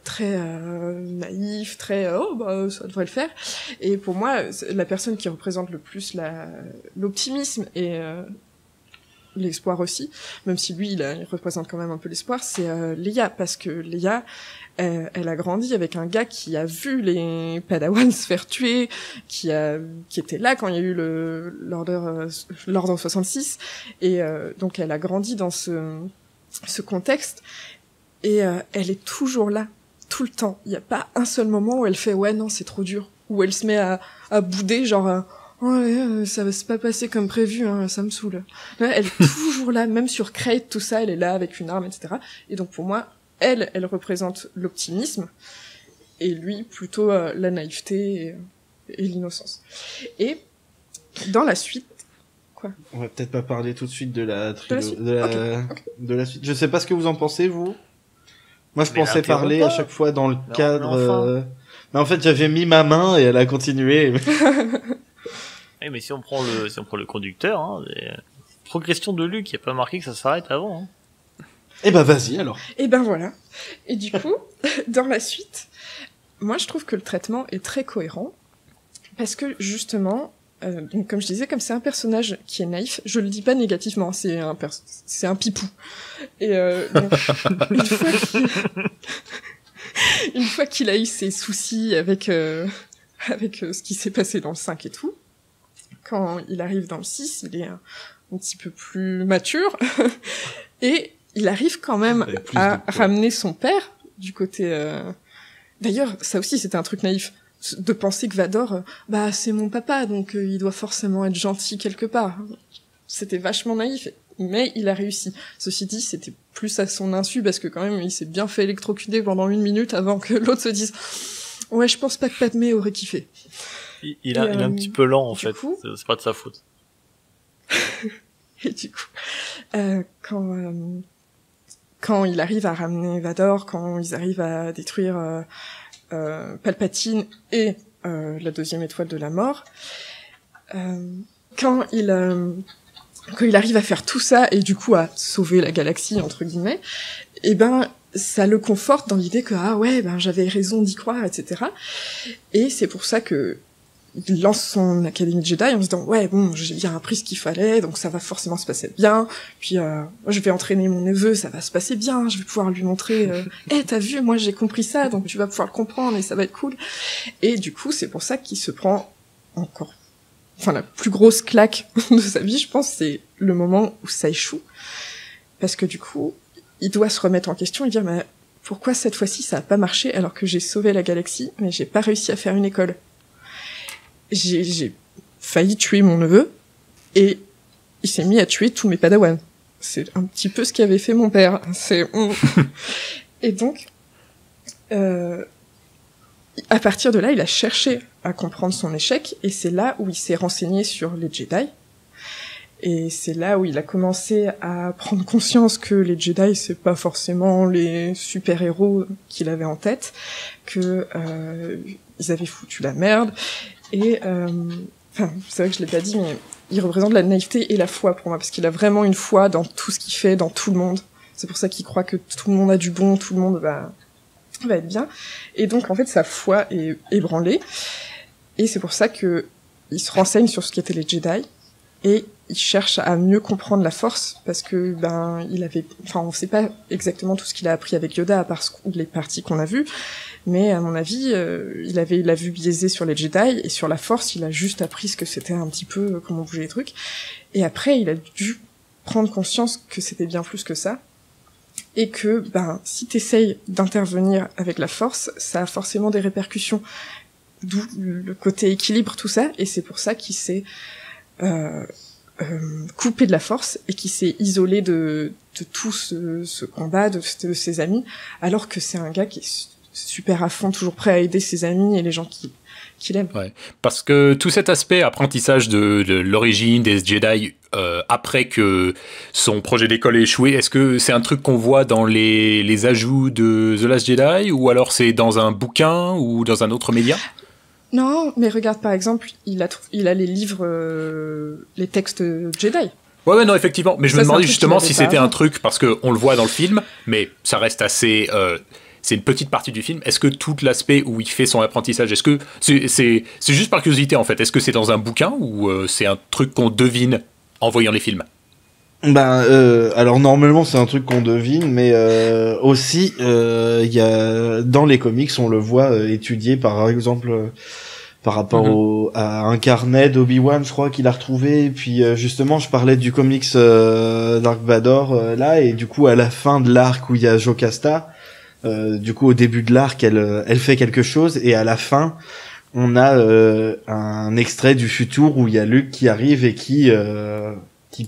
très naïf, très ça devrait le faire. Et pour moi, la personne qui représente le plus l'optimisme et l'espoir aussi, même si lui, il représente quand même un peu l'espoir, c'est Leia, parce que Leia, elle a grandi avec un gars qui a vu les Padawans se faire tuer, qui était là quand il y a eu l'Ordre 66, et donc elle a grandi dans ce contexte, et elle est toujours là, tout le temps. Il n'y a pas un seul moment où elle fait ouais non c'est trop dur, où elle se met à bouder genre ouais, ça va se pas passer comme prévu, hein, ça me saoule. Ouais, elle est toujours là, même sur Crate, tout ça, elle est là avec une arme, etc. Et donc pour moi, elle représente l'optimisme, et lui plutôt la naïveté et l'innocence. Et dans la suite, quoi ? On va peut-être pas parler tout de suite de la trilogie, de la suite. Je sais pas ce que vous en pensez, vous. Moi, je pensais parler à chaque fois dans le cadre. Mais en fait, j'avais mis ma main et elle a continué. Mais si on prend le conducteur, hein, progression de Luke, il n'y a pas marqué que ça s'arrête avant. Hein. Eh ben vas-y alors. Et ben voilà. Et du coup, dans la suite, moi je trouve que le traitement est très cohérent, parce que justement, donc comme je disais, comme c'est un personnage qui est naïf, je le dis pas négativement, c'est un pipou. Et donc, une fois qu'il a eu ses soucis avec ce qui s'est passé dans le 5 et tout, quand il arrive dans le 6, il est un petit peu plus mature, et il arrive quand même à ramener son père du côté... D'ailleurs, ça aussi, c'était un truc naïf, de penser que Vador, c'est mon papa, donc il doit forcément être gentil quelque part. C'était vachement naïf, mais il a réussi. Ceci dit, c'était plus à son insu, parce que quand même, il s'est bien fait électrocuter pendant 1 minute avant que l'autre se dise « Ouais, je pense pas que Padmé aurait kiffé. » Il est un petit peu lent, en fait. Coup, c'est pas de sa faute. Et du coup, quand il arrive à ramener Vador, quand ils arrivent à détruire Palpatine et la 2e étoile de la mort, quand il arrive à faire tout ça et du coup à sauver la galaxie entre guillemets, et ben ça le conforte dans l'idée que j'avais raison d'y croire, etc. Et c'est pour ça que il lance son académie Jedi en se disant j'ai bien appris ce qu'il fallait, donc ça va forcément se passer bien, puis je vais entraîner mon neveu, ça va se passer bien, je vais pouvoir lui montrer t'as vu, moi j'ai compris ça, donc tu vas pouvoir le comprendre et ça va être cool. Et du coup c'est pour ça qu'il se prend la plus grosse claque de sa vie, je pense, c'est le moment où ça échoue, parce que du coup il doit se remettre en question et dire mais pourquoi cette fois-ci ça a pas marché alors que j'ai sauvé la galaxie mais j'ai pas réussi à faire une école. J'ai failli tuer mon neveu, et il s'est mis à tuer tous mes padawans. C'est un petit peu ce qu'avait fait mon père. Et donc, À partir de là, il a cherché à comprendre son échec, et c'est là où il s'est renseigné sur les Jedi. Et c'est là où il a commencé à prendre conscience que les Jedi, c'est pas forcément les super-héros qu'il avait en tête, que ils avaient foutu la merde. Et c'est vrai que je l'ai pas dit, mais il représente la naïveté et la foi pour moi, parce qu'il a vraiment une foi dans tout ce qu'il fait, dans tout le monde. C'est pour ça qu'il croit que tout le monde a du bon, tout le monde va être bien. Et donc, en fait, sa foi est ébranlée. Et c'est pour ça que il se renseigne sur ce qu'étaient les Jedi. Et il cherche à mieux comprendre la Force, parce que, on sait pas exactement tout ce qu'il a appris avec Yoda, à part les parties qu'on a vues. Mais, à mon avis, il a vu biaisé sur les Jedi, et sur la Force, il a juste appris ce que c'était un petit peu, comment bouger les trucs. Et après, il a dû prendre conscience que c'était bien plus que ça. Et que, si t'essayes d'intervenir avec la Force, ça a forcément des répercussions. D'où le côté équilibre, tout ça. Et c'est pour ça qu'il s'est coupé de la Force et qu'il s'est isolé de tout ce combat, de ses amis, alors que c'est un gars qui est super à fond, toujours prêt à aider ses amis et les gens qu'il aime. Ouais, parce que tout cet aspect apprentissage de l'origine des Jedi après que son projet d'école ait échoué, est-ce que c'est un truc qu'on voit dans les ajouts de The Last Jedi, ou alors c'est dans un bouquin ou dans un autre média? Non, mais regarde, par exemple, il a les livres, les textes Jedi. Ouais, non, effectivement. Mais je me demandais justement si c'était avant. un truc, parce qu'on le voit dans le film, mais ça reste assez... c'est une petite partie du film. Est-ce que tout l'aspect où il fait son apprentissage, est-ce que... C'est juste par curiosité, en fait. Est-ce que c'est dans un bouquin, ou c'est un truc qu'on devine en voyant les films? Alors normalement c'est un truc qu'on devine, mais aussi il y a dans les comics on le voit étudié par exemple par rapport à un carnet d'Obi-Wan, je crois qu'il a retrouvé. Et puis justement je parlais du comics Dark Vador là, et du coup à la fin de l'arc où il y a Jocasta, du coup au début de l'arc elle fait quelque chose, et à la fin on a un extrait du futur où il y a Luke qui arrive et qui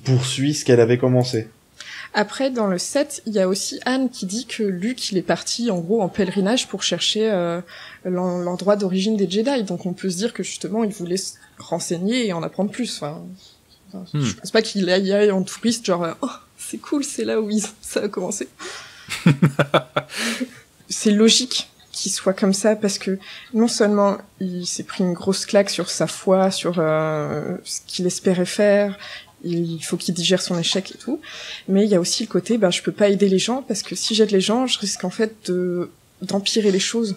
poursuit ce qu'elle avait commencé. Après, dans le 7, il y a aussi Anne qui dit que Luke, il est parti, en gros, en pèlerinage pour chercher l'endroit d'origine des Jedi. Donc on peut se dire que, justement, il voulait se renseigner et en apprendre plus. Je pense pas qu'il aille en touriste, genre, oh, c'est cool, c'est là où ça a commencé. C'est logique qu'il soit comme ça, parce que non seulement il s'est pris une grosse claque sur sa foi, sur ce qu'il espérait faire, il faut qu'il digère son échec et tout, mais il y a aussi le côté, je peux pas aider les gens, parce que si j'aide les gens, je risque en fait d'empirer les choses.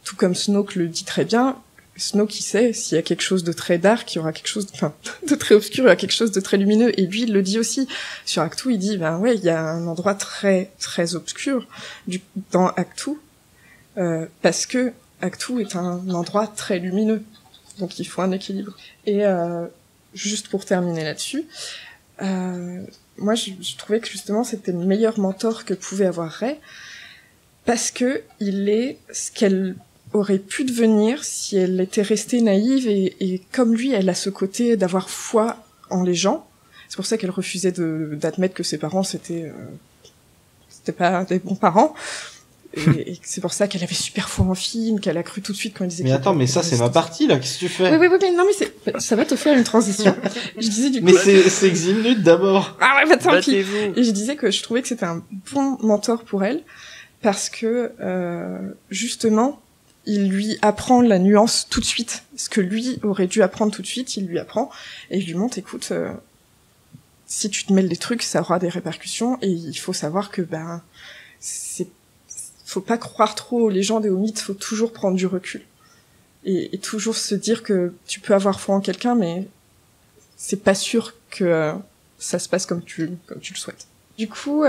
Tout comme Snoke le dit très bien, Snoke il sait, s'il y a quelque chose de très dark, il y aura quelque chose de très obscur, il y aura quelque chose de très lumineux, et lui il le dit aussi. Sur Actu, il dit, ouais, il y a un endroit très, très obscur dans Actu, parce que Actu est un endroit très lumineux. Donc il faut un équilibre. Et juste pour terminer là-dessus, moi je trouvais que justement c'était le meilleur mentor que pouvait avoir Rey, parce que il est ce qu'elle aurait pu devenir si elle était restée naïve, et comme lui, elle a ce côté d'avoir foi en les gens. C'est pour ça qu'elle refusait d'admettre que ses parents c'était pas des bons parents. Et c'est pour ça qu'elle avait super foi en film, qu'elle a cru tout de suite quand elle disait... Mais attends, mais ça c'est ma partie là, qu'est-ce que tu fais? Oui, mais non, mais ça va te faire une transition. Je disais du coup... Mais c'est 10 minutes d'abord. Ah ouais, tant pis. Et je disais que je trouvais que c'était un bon mentor pour elle, parce que justement, il lui apprend la nuance tout de suite. Ce que lui aurait dû apprendre tout de suite, il lui apprend, et il lui montre, écoute, si tu te mêles des trucs, ça aura des répercussions, et il faut savoir que faut pas croire trop aux légendes et aux mythes, faut toujours prendre du recul. Et toujours se dire que tu peux avoir foi en quelqu'un, mais c'est pas sûr que ça se passe comme tu le souhaites. Du coup,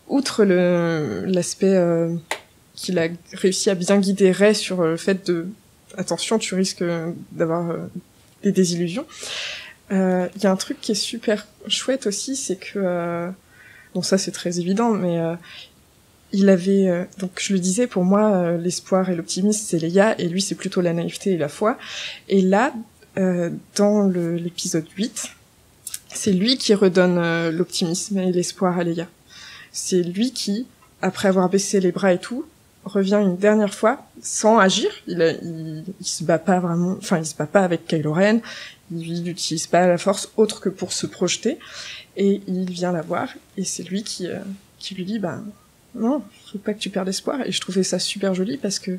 outre l'aspect qu'il a réussi à bien guider Rey sur le fait de... Attention, tu risques d'avoir des désillusions. Il y a un truc qui est super chouette aussi, c'est que... bon, ça c'est très évident, mais... il avait, donc je le disais, pour moi, l'espoir et l'optimisme, c'est Leia, et lui, c'est plutôt la naïveté et la foi. Et là, dans l'épisode 8, c'est lui qui redonne l'optimisme et l'espoir à Leia. C'est lui qui, après avoir baissé les bras et tout, revient une dernière fois sans agir. Il se bat pas vraiment, enfin il se bat pas avec Kylo Ren. Il n'utilise pas la force autre que pour se projeter. Et il vient la voir et c'est lui qui lui dit non, faut pas que tu perdes espoir. Et je trouvais ça super joli parce que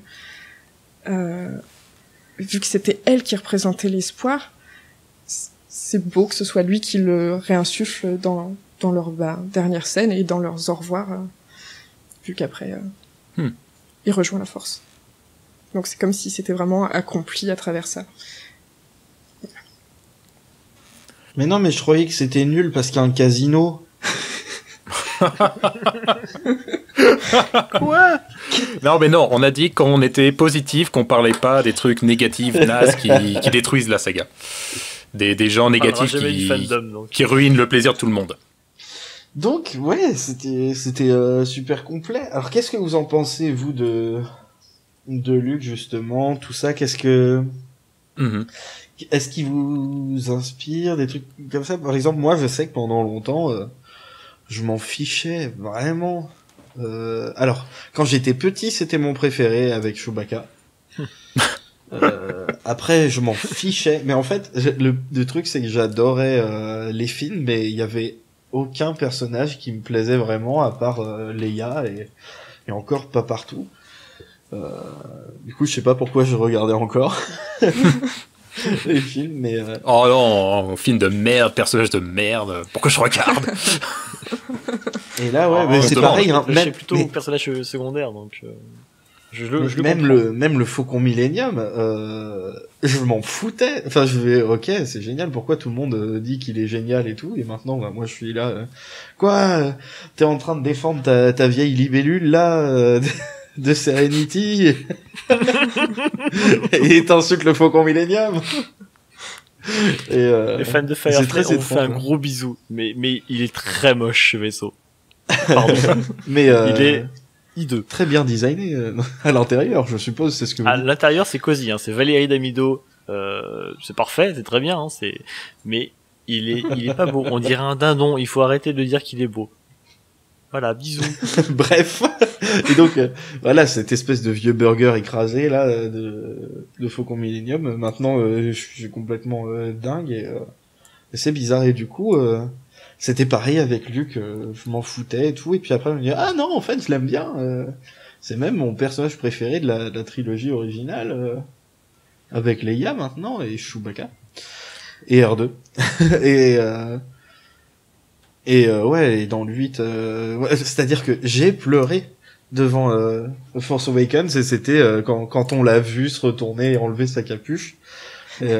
vu que c'était elle qui représentait l'espoir, c'est beau que ce soit lui qui le réinsuffle dans leur dernière scène et dans leurs au revoir, vu qu'après il rejoint la force. Donc c'est comme si c'était vraiment accompli à travers ça. Mais non, mais je croyais que c'était nul parce qu'il y a un casino. Quoi? Non, mais non, on a dit qu'on était positif, qu'on parlait pas des trucs négatifs, nazes, qui détruisent la saga. Des gens négatifs qui ruinent le plaisir de tout le monde. Donc, ouais, c'était super complet. Alors, qu'est-ce que vous en pensez, vous, de Luke, justement, tout ça? Qu'est-ce que... Est-ce qu'il vous inspire des trucs comme ça? Par exemple, moi, je sais que pendant longtemps, je m'en fichais vraiment. Alors, quand j'étais petit, c'était mon préféré avec Chewbacca. Après, je m'en fichais. Mais en fait, le truc, c'est que j'adorais les films, mais il y avait aucun personnage qui me plaisait vraiment, à part Leia, et encore pas partout. Du coup, je sais pas pourquoi je regardais encore les films, mais... Oh non, film de merde, personnage de merde, pourquoi je regarde? Et là, ouais, mais c'est pareil, hein. Je suis plutôt personnage secondaire, donc... Même le Faucon Millenium, je m'en foutais. Enfin, ok, c'est génial. Pourquoi tout le monde dit qu'il est génial et tout, et maintenant, moi, je suis là. Quoi, t'es en train de défendre ta vieille libellule là de Serenity et t'insultes le Faucon Millenium. Les fans de Firefly ont fait un gros bisou, mais il est très moche ce vaisseau. Pardon. Mais il est hideux. Très bien designé à l'intérieur, je suppose, c'est ce que vous dites. L'intérieur, c'est cosy, hein. C'est Valérie Damido, c'est parfait, c'est très bien, hein. Mais il est pas beau. On dirait un dindon. Il faut arrêter de dire qu'il est beau. Voilà, bisous. Bref. Et donc, voilà, cette espèce de vieux burger écrasé, là, de Faucon Millenium. Maintenant, je suis complètement dingue et c'est bizarre. Et du coup, c'était pareil avec Luke, je m'en foutais et tout. Et puis après, je me dis, ah non, en fait, je l'aime bien. C'est même mon personnage préféré de la trilogie originale, avec Leia maintenant, et Chewbacca. Et R2. Ouais, et dans le 8, c'est-à-dire que j'ai pleuré devant Force Awakens, et c'était quand on l'a vu se retourner et enlever sa capuche. Et,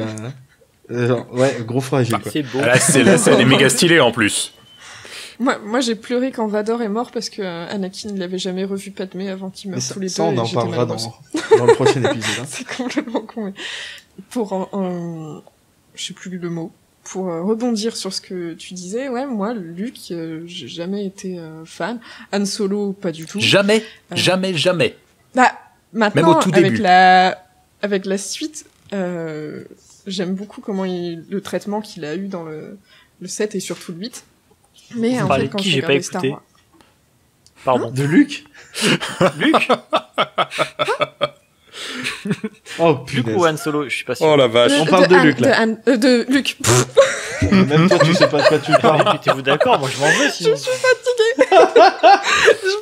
ouais, gros fragile, quoi. C'est beau. Là, la scène est méga stylée en plus. Moi, j'ai pleuré quand Vador est mort parce que Anakin il avait jamais revu Padmé avant qu'il meure tous les deux. Ça, on en parlera dans le prochain épisode. Hein. C'est complètement con. Mais... Pour je sais plus le mot. Pour rebondir sur ce que tu disais, ouais, moi, Luke, j'ai jamais été fan. Han Solo, pas du tout. Jamais. Bah, maintenant, même au tout début. avec la suite, j'aime beaucoup le traitement qu'il a eu dans le 7 et surtout le 8. Mais en fait, quand j'ai regardé Star Wars... Pardon. De Luke? Luke? Oh, putain. Luke ou Han Solo? Je suis pas sûr. Oh la vache. On parle de Luke, là. De Luke. Même toi, tu sais pas de quoi tu parles. Mettez-vous d'accord, moi je m'en vais sinon. Je suis fatiguée.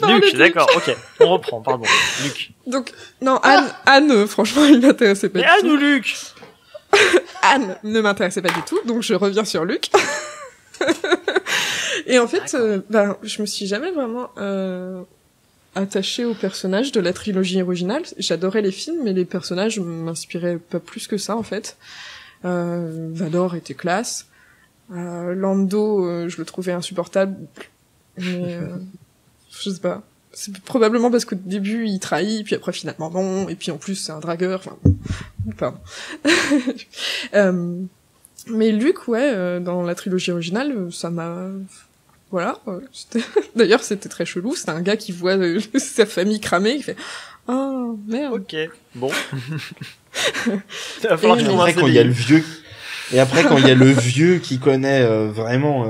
Luke, d'accord, ok. On reprend, pardon. Luke. Donc, non, Anne, franchement, il m'intéressait pas Mais du Anne tout. ou Luke? Anne ne m'intéressait pas du tout, donc je reviens sur Luke. Et en fait, je me suis jamais vraiment attachée aux personnages de la trilogie originale. J'adorais les films, mais les personnages m'inspiraient pas plus que ça, en fait. Vador était classe. Lando, je le trouvais insupportable. Mais, je sais pas. C'est probablement parce qu'au début, il trahit, puis après, finalement, non. Et puis, en plus, c'est un dragueur. Enfin, pardon. Mais Luke, ouais, dans la trilogie originale, ça m'a... Voilà. D'ailleurs, c'était très chelou. C'était un gars qui voit sa famille cramée, il fait « Oh, merde !» Ok, bon. C'est vrai quand il y a le vieux... Et après, quand il y a le vieux qui connaît vraiment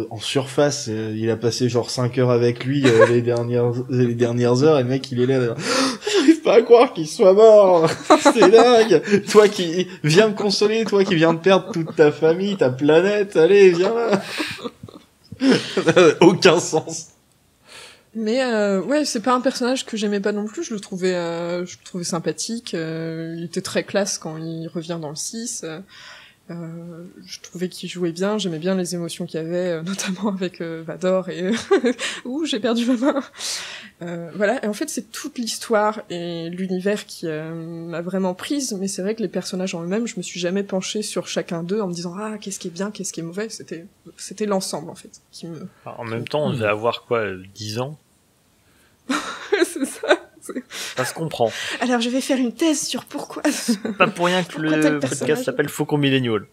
en surface, il a passé genre 5 heures avec lui les dernières heures, et le mec il est là, j'arrive pas à croire qu'il soit mort, c'est dingue. Toi qui viens me consoler, toi qui viens de perdre toute ta famille, ta planète, allez viens là. Aucun sens. Mais ouais, c'est pas un personnage que j'aimais pas non plus, je le trouvais sympathique, il était très classe quand il revient dans le 6, je trouvais qu'il jouait bien, j'aimais bien les émotions qu'il y avait, notamment avec Vador et ouh, j'ai perdu ma main. Voilà, et en fait c'est toute l'histoire et l'univers qui m'a vraiment prise, mais c'est vrai que les personnages en eux-mêmes, je me suis jamais penchée sur chacun d'eux en me disant ah, qu'est-ce qui est bien, qu'est-ce qui est mauvais, c'était l'ensemble en fait qui me... En même temps, on devait avoir quoi, 10 ans? C'est ça. Ça se comprend. Alors je vais faire une thèse sur pourquoi. Pas pour rien que Pourquoi le tel podcast personnage s'appelle Faucon Millennial.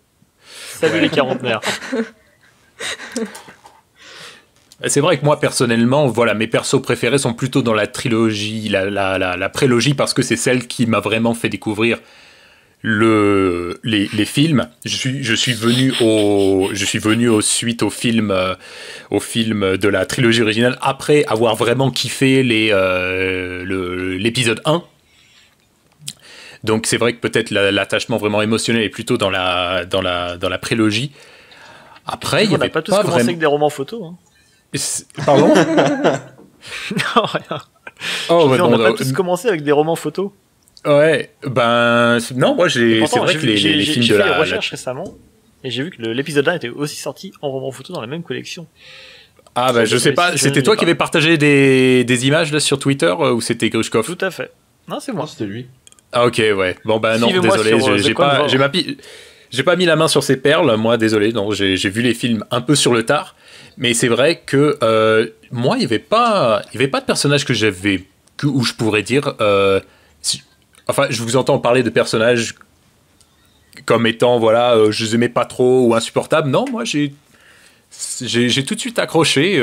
Salut les quarantenaires. C'est vrai que moi, personnellement, voilà, mes persos préférés sont plutôt dans la trilogie, la prélogie, parce que c'est celle qui m'a vraiment fait découvrir les films. Je suis venu suite au film de la trilogie originale après avoir vraiment kiffé l'épisode 1. Donc c'est vrai que peut-être l'attachement vraiment émotionnel est plutôt dans la prélogie. Après, il y on n'a avait pas tous pas commencé vraiment... avec des romans photos. Hein. Pardon? Non, rien. Oh, on n'a non, pas tous commencé avec des romans photos. Ouais, ben non, moi c'est Pourtant, vrai que les films j'ai de fait des la recherches récemment et j'ai vu que l'épisode 1 était aussi sorti en roman photo dans la même collection. Ah bah je sais pas, c'était toi qui avais partagé des images là sur Twitter ou c'était Grushkov? Tout à fait. Non, c'est moi. Non, c'était lui. Ah ok, ouais. Bon bah non, Suivez-moi désolé, sur, j'ai pas mis la main sur ces perles, moi désolé, non, j'ai vu les films un peu sur le tard, mais c'est vrai que moi il y avait pas de personnage où je pourrais dire enfin je vous entends parler de personnages comme étant voilà, je les aimais pas trop ou insupportables. Non, moi j'ai tout de suite accroché,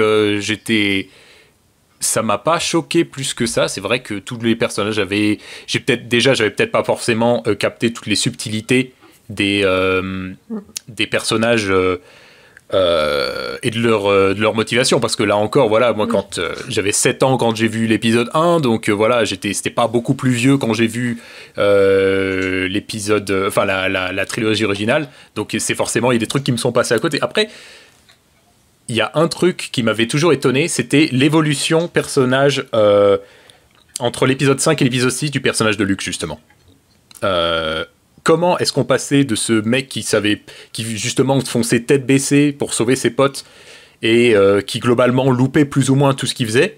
ça m'a pas choqué plus que ça. C'est vrai que tous les personnages j'avais peut-être pas forcément capté toutes les subtilités des personnages et de leur motivation, parce que là encore voilà, moi quand j'avais 7 ans quand j'ai vu l'épisode 1, donc voilà, c'était pas beaucoup plus vieux quand j'ai vu l'épisode, enfin la trilogie originale, donc c'est forcément il y a des trucs qui me sont passés à côté. Après il y a un truc qui m'avait toujours étonné, c'était l'évolution personnage entre l'épisode 5 et l'épisode 6 du personnage de Luke, justement. Comment est-ce qu'on passait de ce mec qui justement fonçait tête baissée pour sauver ses potes et qui globalement loupait plus ou moins tout ce qu'il faisait,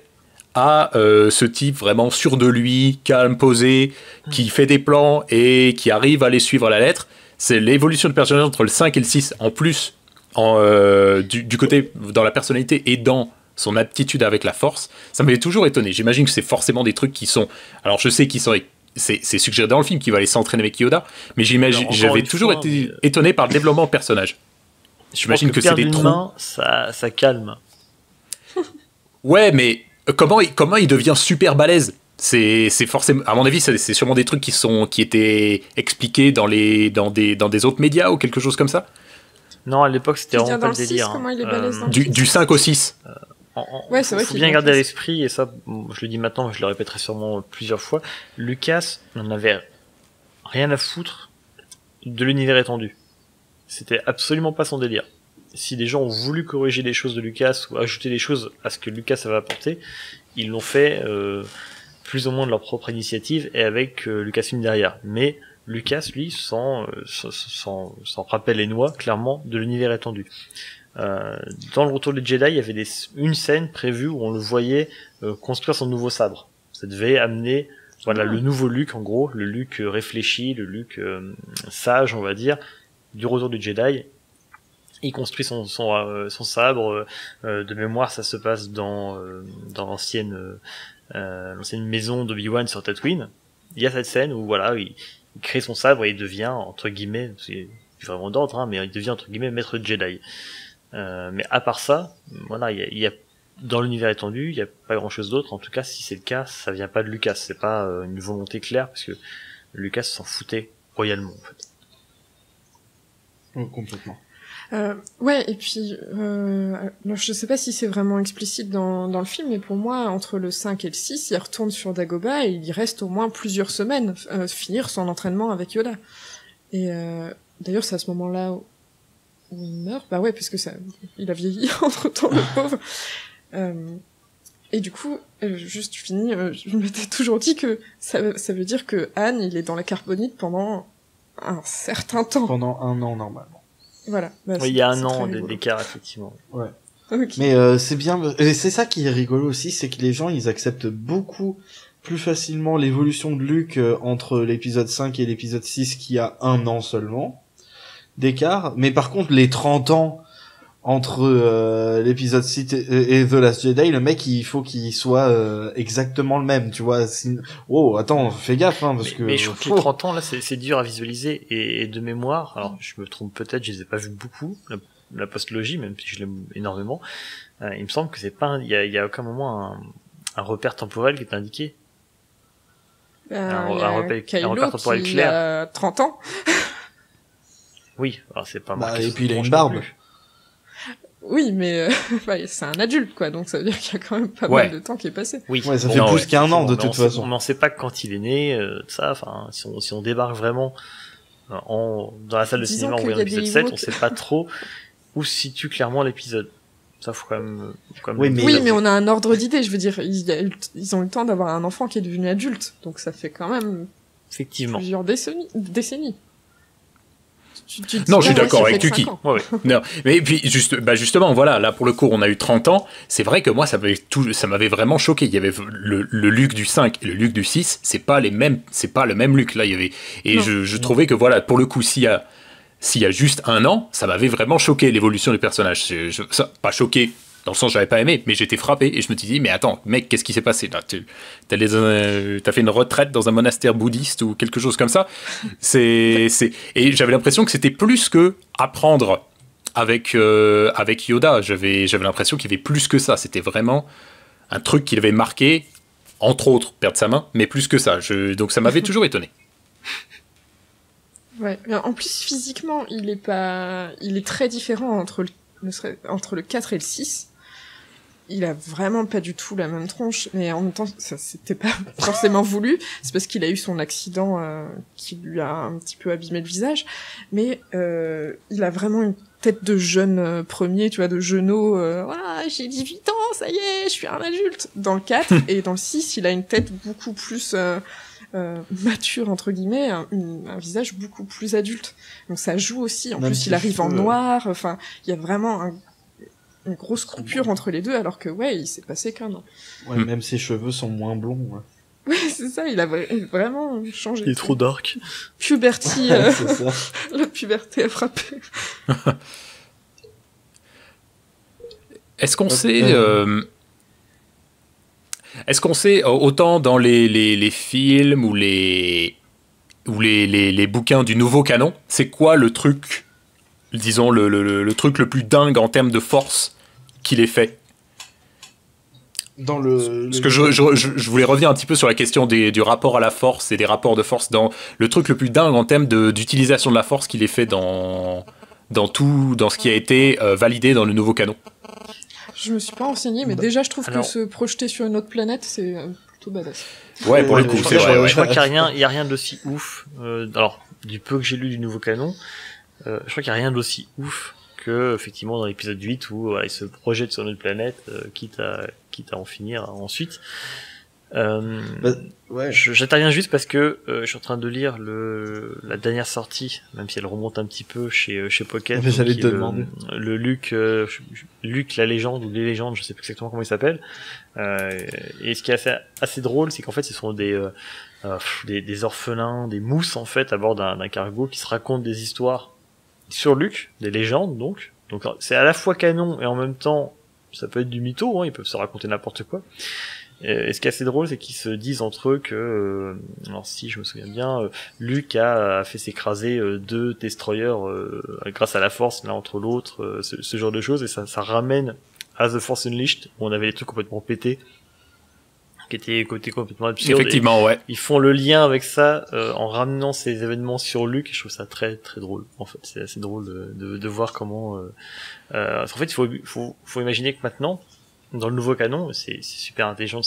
à ce type vraiment sûr de lui, calme, posé, qui fait des plans et qui arrive à les suivre à la lettre. C'est l'évolution de personnage entre le 5 et le 6, en plus du côté dans la personnalité et dans son aptitude avec la force. Ça m'avait toujours étonné. J'imagine que c'est forcément des trucs qui sont... Alors je sais qu'ils sont... C'est suggéré dans le film qu'il va aller s'entraîner avec Yoda, mais j'avais toujours été étonné par le développement de personnage. J'imagine que c'est des trous. Ça calme. Ouais, mais comment il devient super balèze? C'est forcément, à mon avis, c'est sûrement des trucs qui étaient expliqués dans des autres médias ou quelque chose comme ça. Non, à l'époque, c'était vraiment pas le 6, délire. comment il est balèze dans le Du 5 au 6. Ouais, c'est vrai faut qu'il bien est garder à bien l'esprit, et ça, je le dis maintenant, mais je le répéterai sûrement plusieurs fois. Lucas n'en avait rien à foutre de l'univers étendu. C'était absolument pas son délire. Si des gens ont voulu corriger des choses de Lucas ou ajouter des choses à ce que Lucas avait apporté, ils l'ont fait plus ou moins de leur propre initiative et avec Lucasfilm derrière. Mais Lucas, lui, s'en rappelle les noix, clairement, de l'univers étendu. Dans le Retour des Jedi, il y avait une scène prévue où on le voyait construire son nouveau sabre. Ça devait amener le nouveau Luke, en gros, le Luke réfléchi, le Luke sage, on va dire, du Retour du Jedi. Il construit son sabre. De mémoire, ça se passe dans l'ancienne maison d'Obi-Wan sur Tatooine. Il y a cette scène où voilà, il crée son sabre et il devient, entre guillemets, c'est vraiment d'ordre, hein, mais il devient entre guillemets maître Jedi. Mais à part ça, voilà, il y a dans l'univers étendu, il y a pas grand chose d'autre. En tout cas, si c'est le cas, ça vient pas de Lucas. C'est pas une volonté claire, parce que Lucas s'en foutait royalement, en fait. Complètement. Ouais, et puis, alors je sais pas si c'est vraiment explicite dans le film, mais pour moi, entre le 5 et le 6, il retourne sur Dagobah et il y reste au moins plusieurs semaines, finir son entraînement avec Yoda. Et d'ailleurs, c'est à ce moment-là où il meurt. Bah ouais, parce que il a vieilli entre-temps, le pauvre. Et du coup, juste fini, je m'étais toujours dit que ça veut dire que Han, il est dans la carbonite pendant un certain temps. Pendant 1 an, normalement. Voilà. Bah, Oui, il y a 1 an d'écart, effectivement. Ouais. Okay. Mais c'est bien, et c'est ça qui est rigolo aussi, c'est que les gens, ils acceptent beaucoup plus facilement l'évolution de Luke entre l'épisode 5 et l'épisode 6 qui a 1 an seulement d'écart. Mais par contre, les 30 ans entre l'épisode 6 et The Last Jedi, le mec, il faut qu'il soit exactement le même, tu vois. Oh, attends, fais gaffe, hein, parce que... Mais je trouve que les 30 ans, là, c'est dur à visualiser, et de mémoire, alors je me trompe peut-être, je les ai pas vus beaucoup, la postlogie, même si je l'aime énormément, il me semble que c'est pas, il y a aucun moment un repère temporel qui est indiqué. Un repère temporel clair. Il a 30 ans. Oui, alors c'est pas marqué. Et puis il a une barbe. Oui, mais c'est un adulte, quoi, donc ça veut dire qu'il y a quand même pas mal de temps qui est passé. Oui, ouais, ça fait plus qu'1 an de toute façon. On sait pas quand il est né, ça, enfin, si on débarque vraiment dans la salle de cinéma en voyant l'épisode 7, on sait pas trop où se situe clairement l'épisode. Ça, faut quand même oui, mais on a un ordre d'idée, je veux dire, ils ont eu le temps d'avoir un enfant qui est devenu adulte, donc ça fait quand même effectivement plusieurs décennies. Non, je suis d'accord avec Tuki. Ouais. Non, mais puis justement, voilà, là pour le coup, on a eu 30 ans. C'est vrai que moi, ça m'avait vraiment choqué. Il y avait le Luke du 5 et le Luke du 6, c'est pas le même Luke. Là, il y avait, et je trouvais que voilà, pour le coup, s'il y a juste 1 an, ça m'avait vraiment choqué l'évolution du personnage. Ça, pas choqué dans le sens j'avais pas aimé, mais j'étais frappé et je me suis dit mais attends mec, qu'est-ce qui s'est passé là? T'as fait une retraite dans un monastère bouddhiste ou quelque chose comme ça? Et j'avais l'impression que c'était plus que apprendre avec Yoda. J'avais l'impression qu'il y avait plus que ça. C'était vraiment un truc qu'il avait marqué, entre autres perdre sa main, mais plus que ça. Donc ça m'avait toujours étonné. Ouais. En plus physiquement, il est très différent entre le 4 et le 6. Il a vraiment pas du tout la même tronche, mais en même temps, ça c'était pas forcément voulu. C'est parce qu'il a eu son accident qui lui a un petit peu abîmé le visage. Mais il a vraiment une tête de jeune premier, tu vois, de jeuneau. J'ai 18 ans, ça y est, je suis un adulte. Dans le 4 et dans le 6, il a une tête beaucoup plus mature, entre guillemets, un visage beaucoup plus adulte. Donc ça joue aussi. En même plus, il arrive en noir. Enfin, il y a vraiment une grosse coupure entre les deux, alors que il s'est passé qu'1 an. Ouais, même ses cheveux sont moins blonds. Ouais. Oui, c'est ça, il a vraiment changé. Il est trop dark. Puberty, c'est ça. La puberté a frappé. Est-ce qu'on sait, autant dans les films ou les bouquins du nouveau canon, c'est quoi le truc, disons, le truc le plus dingue en termes de force qu'il ait fait? Parce que je voulais revenir un petit peu sur la question du rapport à la force et des rapports de force, dans le truc le plus dingue en termes d'utilisation de la force qu'il ait fait dans ce qui a été validé dans le nouveau canon. Je me suis pas renseigné, mais déjà je trouve que se projeter sur une autre planète, c'est plutôt badass. Ouais, pour le coup, c'est vrai. Je crois qu'il y a rien d'aussi ouf. Alors, du peu que j'ai lu du nouveau canon, je crois qu'il y a rien d'aussi ouf que effectivement dans l'épisode 8 où il se projette sur notre planète, quitte à en finir ensuite. J'interviens juste parce que je suis en train de lire la dernière sortie, même si elle remonte un petit peu chez Pocket. J'allais te demander. Le Luke la légende ou les légendes, je sais plus exactement comment il s'appelle. Et ce qui est assez drôle, c'est qu'en fait ce sont des orphelins, des mousses en fait à bord d'un cargo qui se racontent des histoires sur Luke, des légendes donc c'est à la fois canon et en même temps ça peut être du mytho, hein, ils peuvent se raconter n'importe quoi. Et ce qui est assez drôle, c'est qu'ils se disent entre eux que, alors si je me souviens bien, Luke a fait s'écraser 2 destroyers grâce à la Force l'un entre l'autre, ce genre de choses, et ça ramène à The Force Unleashed où on avait des trucs complètement pétés, qui était côté complètement absurde. Effectivement, ouais. Ils font le lien avec ça en ramenant ces événements sur Luke, et je trouve ça très très drôle. En fait, c'est assez drôle de voir comment. En fait, il faut imaginer que maintenant, dans le nouveau canon, c'est super intelligent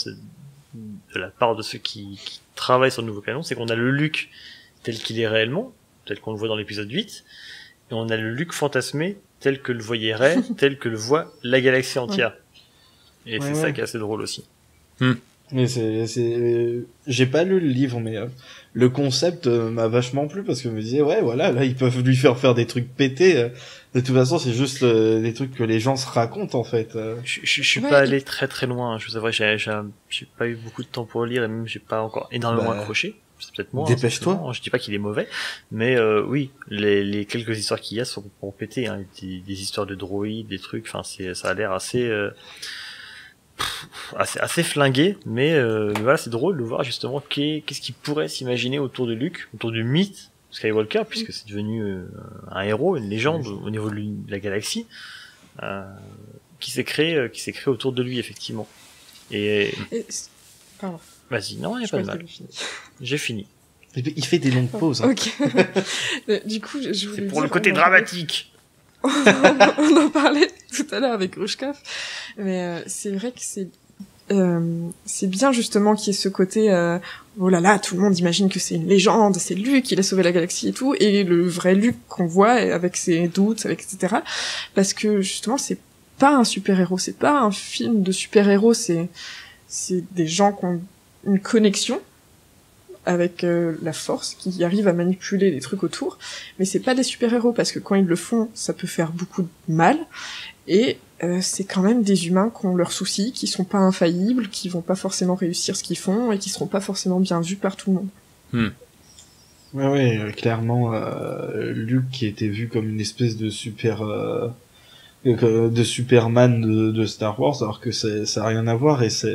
de la part de ceux qui travaillent sur le nouveau canon, c'est qu'on a le Luke tel qu'il est réellement, tel qu'on le voit dans l'épisode 8, et on a le Luke fantasmé tel que le voyait Rey, tel que le voit la galaxie entière. Et c'est ça qui est assez drôle aussi. Mais j'ai pas lu le livre, mais le concept m'a vachement plu parce que je me disais ouais voilà, là ils peuvent lui faire des trucs pétés. De toute façon, c'est juste des trucs que les gens se racontent en fait. Je suis pas allé très très loin. Je vous avouerai, j'ai pas eu beaucoup de temps pour le lire et même j'ai pas encore énormément accroché. C'est peut-être moi. Dépêche-toi. Je dis pas qu'il est mauvais, mais oui, les quelques histoires qu'il y a sont pour péter. Hein, des histoires de droïdes, des trucs. Enfin, ça a l'air assez flingué, mais voilà, c'est drôle de voir justement qu'est-ce qu'il pourrait s'imaginer autour de Luke, autour du mythe Skywalker, puisque c'est devenu un héros, une légende au niveau de la galaxie, qui s'est créé autour de lui effectivement. Pardon. Vas-y, non, il n'y a pas de mal. J'ai fini. Il fait des longues pauses. Hein. Ok. Du coup, je voulais c'est pour le côté dramatique. On en parlait tout à l'heure avec Rouchkaf, mais c'est vrai que c'est bien justement qu'il y ait ce côté oh là là, tout le monde imagine que c'est une légende, c'est Luke qui a sauvé la galaxie et tout, et le vrai Luke qu'on voit avec ses doutes, etc. Parce que justement, c'est pas un super-héros, c'est pas un film de super-héros, c'est des gens qui ont une connexion avec la force, qui arrivent à manipuler les trucs autour, mais c'est pas des super-héros, parce que quand ils le font, ça peut faire beaucoup de mal, et c'est quand même des humains qui ont leurs soucis, qui sont pas infaillibles, qui vont pas forcément réussir ce qu'ils font, et qui seront pas forcément bien vus par tout le monde. Ouais, clairement, Luke qui était vu comme une espèce de de Superman de Star Wars, alors que ça a rien à voir, et ça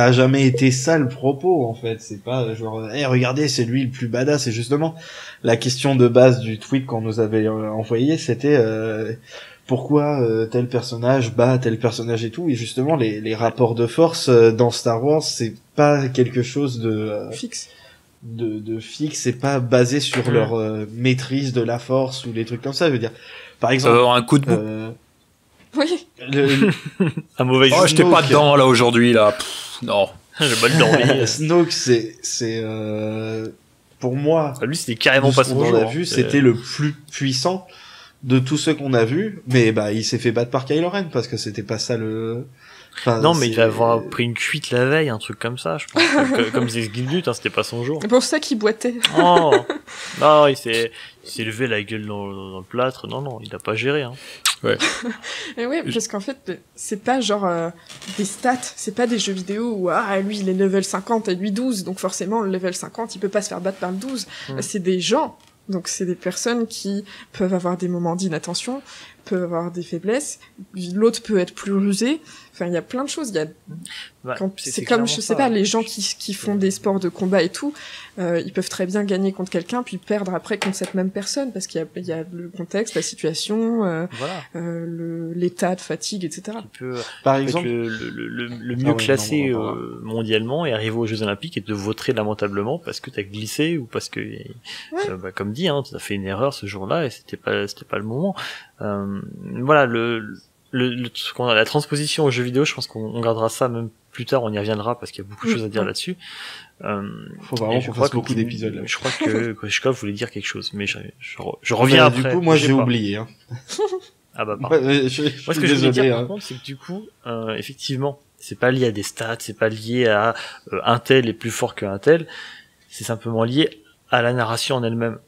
a jamais été ça le propos en fait. C'est pas genre regardez, c'est lui le plus badass. C'est justement la question de base du tweet qu'on nous avait envoyé, c'était pourquoi tel personnage bat tel personnage et tout. Et justement les rapports de force dans Star Wars, c'est pas quelque chose de Fixe. De fixe, c'est pas basé sur leur maîtrise de la force ou des trucs comme ça. Je veux dire, par exemple un coup de bout. Oui. Un mauvais jeu. Oh, j'étais pas dedans là aujourd'hui là. Non. J'ai mal dormi. Snoke, c'est pour moi. Lui, c'était carrément pas son jour. On a jour. vu, c'était le plus puissant de tous ceux qu'on a vus, mais il s'est fait battre par Kylo Ren parce que c'était pas ça le. Enfin, non, mais il va avoir pris une cuite la veille, un truc comme ça, je pense. Comme disait Gilgut, c'était pas son jour. C'est pour ça qu'il boitait. Oh. Non, il s'est levé la gueule dans le plâtre. Non, il a pas géré. Hein. Ouais. Et ouais, parce qu'en fait, c'est pas genre des stats, c'est pas des jeux vidéo où lui il est level 50 et lui 12, donc forcément le level 50 il peut pas se faire battre par le 12. C'est des gens, donc c'est des personnes qui peuvent avoir des moments d'inattention, peuvent avoir des faiblesses, l'autre peut être plus rusé. Enfin, il y a plein de choses. Il y a c'est comme je sais pas, les gens qui font des sports de combat et tout, ils peuvent très bien gagner contre quelqu'un puis perdre après contre cette même personne parce qu'il y a le contexte, la situation, l'état de fatigue, etc. Par exemple, le mieux classé mondialement et arriver aux Jeux Olympiques et te vautrer lamentablement parce que t'as glissé ou parce que comme dit, t'as fait une erreur ce jour-là et c'était pas le moment. Voilà, la transposition aux jeux vidéo, je pense qu'on gardera ça même plus tard, on y reviendra parce qu'il y a beaucoup de choses à dire là-dessus. Faut vraiment qu'on fasse beaucoup d'épisodes là. Je crois que Koshkov voulait dire quelque chose, mais je reviens après. Du coup, moi j'ai oublié. Hein. Ah bah pardon. Moi, ce que je voulais dire par contre, c'est que du coup, effectivement, c'est pas lié à des stats, c'est pas lié à un tel est plus fort qu'un tel, c'est simplement lié à la narration en elle-même.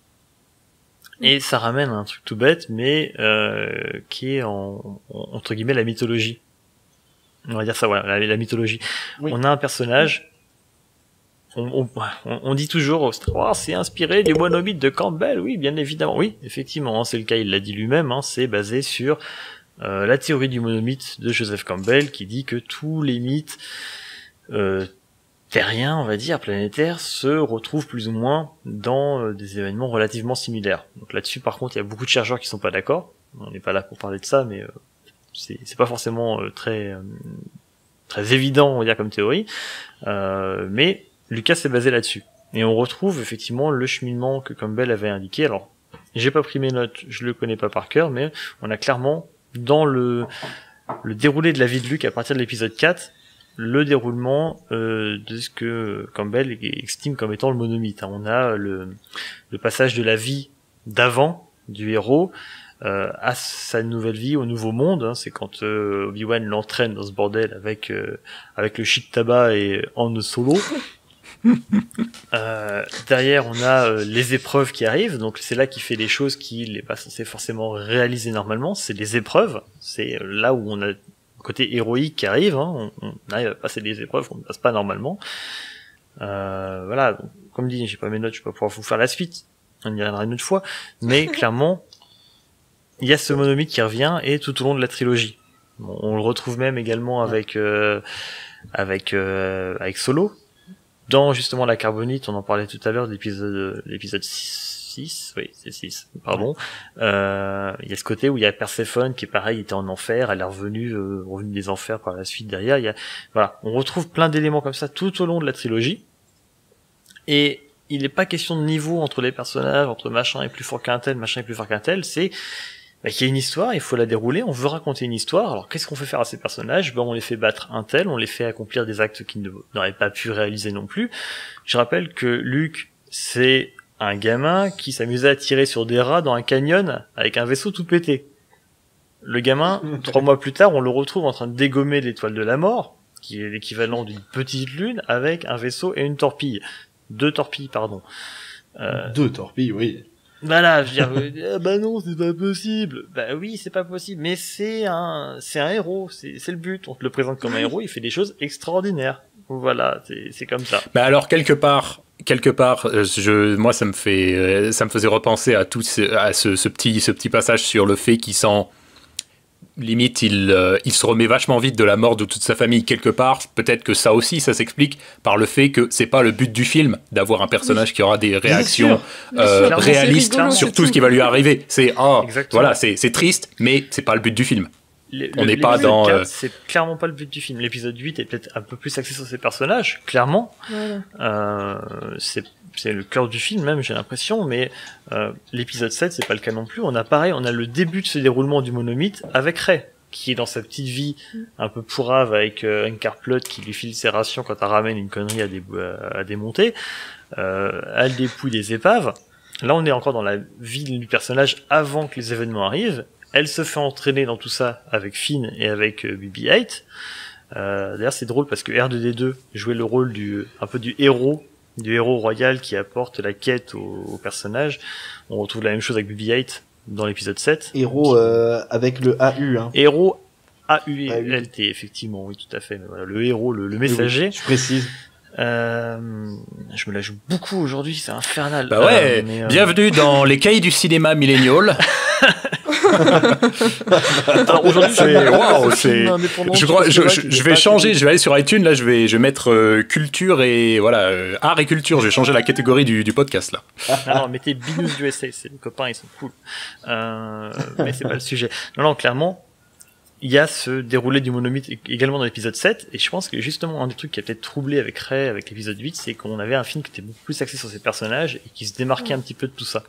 Et ça ramène à un truc tout bête, mais qui est entre guillemets la mythologie. On va dire ça, voilà, la mythologie. Oui. On a un personnage. On dit toujours Star Wars c'est inspiré du monomythe de Campbell. Oui, bien évidemment. Oui, effectivement, c'est le cas. Il l'a dit lui-même. C'est basé sur la théorie du monomythe de Joseph Campbell, qui dit que tous les mythes terriens, on va dire, planétaires, se retrouvent plus ou moins dans des événements relativement similaires. Donc là-dessus, par contre, il y a beaucoup de chercheurs qui sont pas d'accord. On n'est pas là pour parler de ça, mais c'est pas forcément très très évident, on va dire, comme théorie. Mais Lucas s'est basé là-dessus. Et on retrouve effectivement le cheminement que Campbell avait indiqué. Alors, j'ai pas pris mes notes, je le connais pas par cœur, mais on a clairement, dans le déroulé de la vie de Luke à partir de l'épisode 4, le déroulement de ce que Campbell estime comme étant le monomythe. On a le passage de la vie d'avant du héros à sa nouvelle vie, au nouveau monde. C'est quand Obi-Wan l'entraîne dans ce bordel avec le shit tabac et Han Solo. Derrière, on a les épreuves qui arrivent, donc c'est là qu'il fait les choses qu'il n'est pas censé forcément réaliser normalement. C'est les épreuves, c'est là où on a le côté héroïque qui arrive, on arrive à passer des épreuves qu'on ne passe pas normalement. Voilà, donc, comme dit, j'ai pas mes notes, je vais pas pouvoir vous faire la suite, on y reviendra une autre fois, mais clairement, il y a ce monomythe qui revient, et tout au long de la trilogie. Bon, on le retrouve même également avec Solo. Dans justement la carbonite, on en parlait tout à l'heure de l'épisode 6, oui, c'est 6, pardon. Il y a ce côté où il y a Perséphone qui est pareil, il était en enfer, elle est revenue des enfers par la suite derrière. Voilà, on retrouve plein d'éléments comme ça tout au long de la trilogie. Et il n'est pas question de niveau entre les personnages, entre machin est plus fort qu'un tel, machin est plus fort qu'un tel, c'est qu'il y a une histoire, il faut la dérouler, on veut raconter une histoire, alors qu'est-ce qu'on fait faire à ces personnages? On les fait battre un tel, on les fait accomplir des actes qu'ils n'auraient pas pu réaliser non plus. Je rappelle que Luke, c'est un gamin qui s'amusait à tirer sur des rats dans un canyon avec un vaisseau tout pété. Le gamin, 3 mois plus tard, on le retrouve en train de dégommer l'étoile de la mort, qui est l'équivalent d'une petite lune, avec un vaisseau et une torpille. 2 torpilles, pardon. 2 torpilles, oui. Voilà, je veux dire, bah non, c'est pas possible. Bah oui, c'est pas possible, mais c'est un héros, c'est le but. On te le présente comme un héros, il fait des choses extraordinaires. Voilà, c'est comme ça. Bah alors quelque part, moi ça me faisait repenser à ce petit passage sur le fait qu'il sent limite il se remet vachement vite de la mort de toute sa famille quelque part. Peut-être que ça aussi ça s'explique par le fait que c'est pas le but du film d'avoir un personnage qui aura des réactions réalistes sur tout ce qui va lui arriver. C'est voilà, c'est triste, mais c'est pas le but du film. On n'est pas dans 4, c'est clairement pas le but du film. L'épisode 8 est peut-être un peu plus axé sur ses personnages, clairement. Voilà. C'est le cœur du film même, j'ai l'impression, mais l'épisode 7 c'est pas le cas non plus. On a le début de ce déroulement du monomythe avec Rey, qui est dans sa petite vie un peu pourrave avec Encarplot qui lui file ses rations quand elle ramène une connerie à démonter. Elle dépouille des épaves. Là on est encore dans la vie du personnage avant que les événements arrivent. Elle se fait entraîner dans tout ça avec Finn et avec BB-8. D'ailleurs c'est drôle parce que R2D2 jouait le rôle du héros royal qui apporte la quête au personnage. On retrouve la même chose avec BB-8 dans l'épisode 7. Héros avec le AU. Hein. Héros AULT, effectivement, oui, tout à fait. Mais voilà, le héros, le messager. Oui, je précise. Je me la joue beaucoup aujourd'hui, c'est infernal. Bah ouais, bienvenue dans les cahiers du cinéma millénial. Alors aujourd'hui, je crois, je vais changer, je vais aller sur iTunes, là, je vais mettre culture et voilà, art et culture, je vais changer la catégorie du podcast là. Non, mettez Binous USA, c'est les copains, ils sont cool. Mais c'est pas le sujet. Non, clairement, il y a ce déroulé du monomythe également dans l'épisode 7, et je pense que justement un des trucs qui a peut-être troublé avec Rey, avec l'épisode 8, c'est qu'on avait un film qui était beaucoup plus axé sur ses personnages et qui se démarquait un petit peu de tout ça.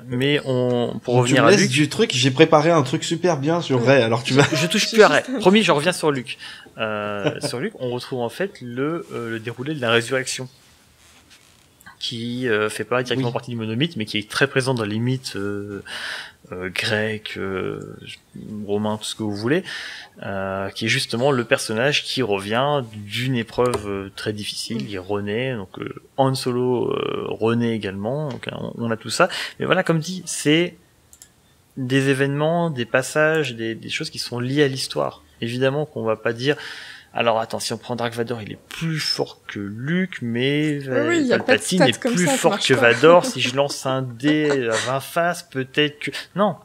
Mais pour revenir à Luke, du truc, j'ai préparé un truc super bien sur Rey, alors tu vas... Je touche plus à Rey. Promis, je reviens sur Luke. Sur Luke, on retrouve en fait le déroulé de la résurrection, qui fait pas directement partie du monomythe, mais qui est très présent dans les mythes grecs, romains, tout ce que vous voulez, qui est justement le personnage qui revient d'une épreuve très difficile. Il renaît, donc Han Solo renaît également, donc on a tout ça. Mais voilà, comme dit, c'est des événements, des passages, des choses qui sont liées à l'histoire. Évidemment qu'on va pas dire... Alors attends, si on prend Dark Vador, il est plus fort que Luke, mais Palpatine est plus fort que Vador. Si je lance un dé à 20 faces, peut-être que... Non.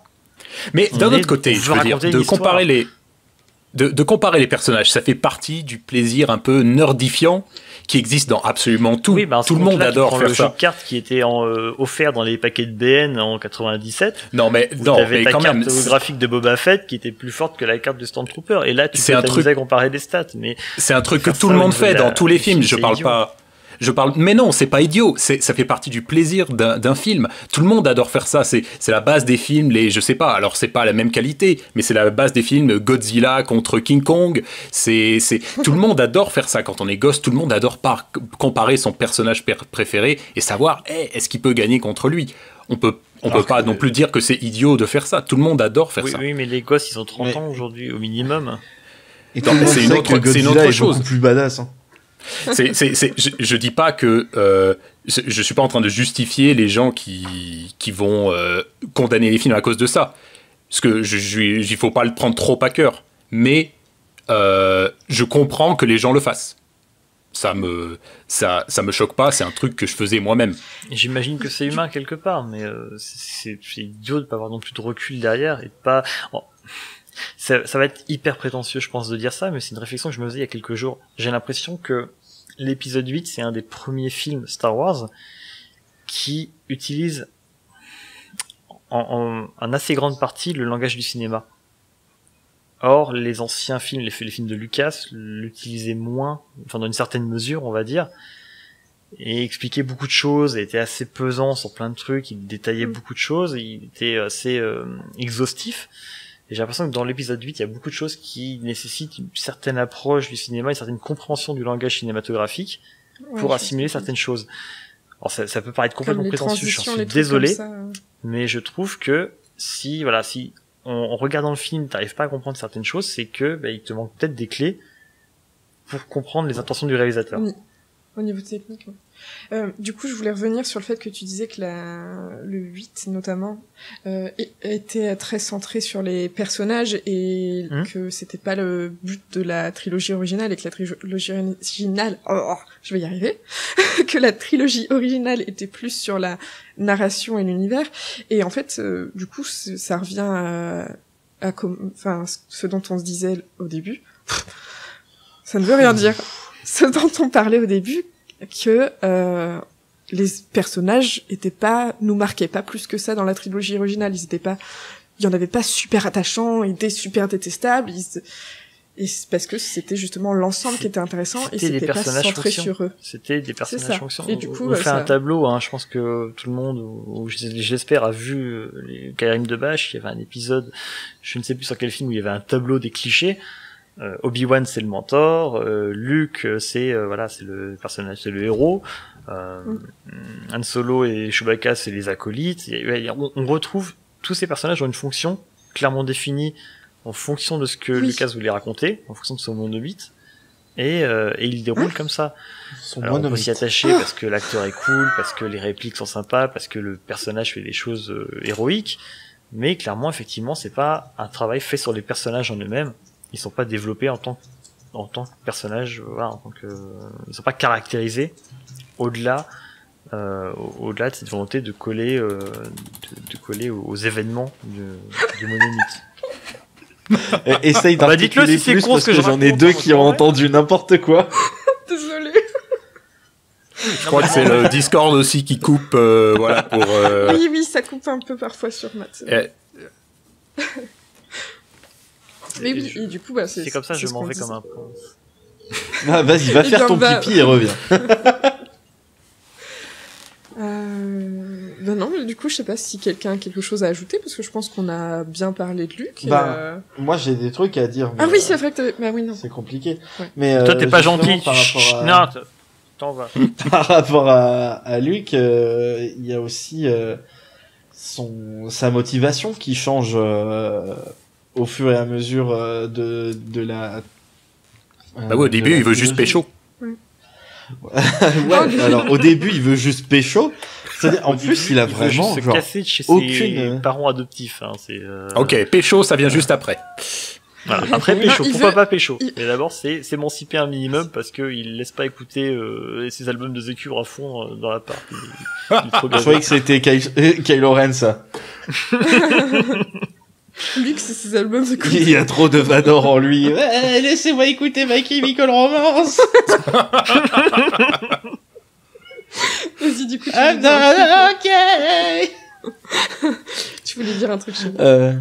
Mais d'un autre côté, je veux dire, de comparer les... de comparer les personnages. Ça fait partie du plaisir un peu nerdifiant qui existe dans absolument tout. Oui, bah, tout le monde adore faire le ça. jeu de cartes qui était offert dans les paquets de BN en 97. Non, mais t'avais ta quand carte même. graphique de Boba Fett qui était plus forte que la carte de Stormtrooper. Et là, tu C'est peux un t'amuser truc- à comparer des stats. Mais C'est un truc que faire tout ça le au monde niveau fait de dans la- tous les du films. film, c'est idiot. Mais non, c'est pas idiot. Ça fait partie du plaisir d'un film. Tout le monde adore faire ça. C'est la base des films. Je sais pas. Alors c'est pas la même qualité, mais c'est la base des films Godzilla contre King Kong. Tout le monde adore faire ça. Quand on est gosse, tout le monde adore comparer son personnage préféré et savoir, est-ce qu'il peut gagner contre lui. On peut pas non plus dire que c'est idiot de faire ça. Tout le monde adore faire ça. Oui, mais les gosses, ils ont 30 ans aujourd'hui au minimum. Et tout le monde c'est une sait autre- que c'est une Godzilla autre est chose. beaucoup plus badass. Hein. Je dis pas que je suis pas en train de justifier les gens qui vont condamner les films à cause de ça, parce que il faut pas le prendre trop à cœur, mais je comprends que les gens le fassent. Ça me choque pas, c'est un truc que je faisais moi-même. Et j'imagine que c'est humain quelque part, mais c'est idiot de pas avoir non plus de recul derrière et de pas. Ça va être hyper prétentieux, je pense, de dire ça, mais c'est une réflexion que je me faisais il y a quelques jours. J'ai l'impression que l'épisode 8, c'est un des premiers films Star Wars qui utilise en assez grande partie le langage du cinéma. Or, les anciens films, les films de Lucas, l'utilisaient moins, enfin dans une certaine mesure, on va dire, et expliquait beaucoup de choses, et était assez pesant sur plein de trucs, il détaillait beaucoup de choses, il était assez exhaustif. Et j'ai l'impression que dans l'épisode 8, il y a beaucoup de choses qui nécessitent une certaine approche du cinéma, une certaine compréhension du langage cinématographique pour assimiler certaines choses. Alors ça peut paraître complètement prétentieux, je suis désolé, mais je trouve que si en regardant le film, t'arrives pas à comprendre certaines choses, c'est que il te manque peut-être des clés pour comprendre les intentions du réalisateur. Oui. Au niveau technique, oui. Du coup, je voulais revenir sur le fait que tu disais que le 8, notamment, était très centré sur les personnages et que c'était pas le but de la trilogie originale et que la trilogie originale... je vais y arriver. Que la trilogie originale était plus sur la narration et l'univers. Et en fait, du coup, ça revient à ce dont on se disait au début. Ça ne veut rien dire. Ce dont on parlait au début, que les personnages nous marquaient pas plus que ça dans la trilogie originale. Il y en avait pas super attachants, ils étaient super détestables. Et c'est parce que c'était justement l'ensemble qui était intéressant et c'était pas centré sur eux. C'était des personnages fonctions. Et du coup, on fait un tableau, je pense que tout le monde, ou j'espère, a vu les Karim Debache. Il y avait un épisode, je ne sais plus sur quel film, où il y avait un tableau des clichés. Obi-Wan c'est le mentor, Luke c'est le personnage, c'est le héros, Han Solo et Chewbacca c'est les acolytes. On retrouve tous ces personnages ont une fonction clairement définie en fonction de ce que Lucas voulait raconter, en fonction de son monde de 8 et il déroule comme ça. Alors, on peut s'y attacher parce que l'acteur est cool, parce que les répliques sont sympas, parce que le personnage fait des choses héroïques, mais clairement effectivement c'est pas un travail fait sur les personnages en eux-mêmes. Ils sont pas développés en tant que personnages, ils sont pas caractérisés au-delà de cette volonté de coller aux événements du monomythe. Essaye dites-le si c'est con parce ce que j'en ai deux qui ont entendu n'importe quoi. Désolé. Je crois que c'est le Discord aussi qui coupe, pour... Oui, ça coupe un peu parfois sur Matt. Mais oui, et du coup, c'est comme ça, je m'en vais comme un prince. Ah, vas-y, va faire ton pipi et reviens. Non, mais du coup, je sais pas si quelqu'un a quelque chose à ajouter, parce que je pense qu'on a bien parlé de Luc. Moi, j'ai des trucs à dire. Mais oui, c'est vrai que non. C'est compliqué. Ouais. Mais, toi, t'es pas gentil. Par rapport à... Non, t'en vas. Par rapport à Luc, il y a aussi sa motivation qui change au fur et à mesure de la... au début, il veut juste pécho. Alors au début, il veut juste pécho. C'est-à-dire, en plus, il a vraiment se casser de chez ses parents adoptifs. Ok, pécho, ça vient juste après. Voilà. Après pécho, pourquoi pas pécho? Mais d'abord, c'est s'émanciper un minimum parce que il laisse pas écouter ses albums de Zecure à fond dans l'appart. Je croyais que c'était Kylo Ren, ça. Luke, c'est ses albums de couple. Il y a trop de Vador en lui. Laissez-moi écouter My Chemical Romance. Vas-y, du coup, I'm not okay. tu voulais dire un truc chez moi.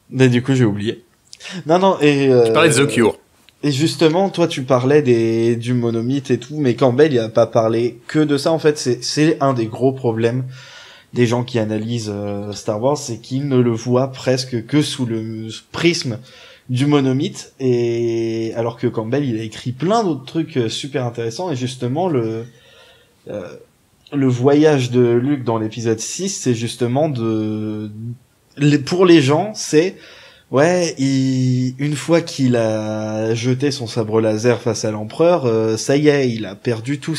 Mais du coup, j'ai oublié. Non, et... Tu parlais de The Cure. Et justement, toi, tu parlais du monomythe et tout, mais Campbell, il a pas parlé que de ça. En fait, c'est un des gros problèmes des gens qui analysent Star Wars, c'est qu'ils ne le voient presque que sous le prisme du monomythe, et alors que Campbell, il a écrit plein d'autres trucs super intéressants, et justement, le voyage de Luke dans l'épisode 6, c'est justement pour les gens, c'est... Ouais, une fois qu'il a jeté son sabre laser face à l'empereur, ça y est, il a perdu toute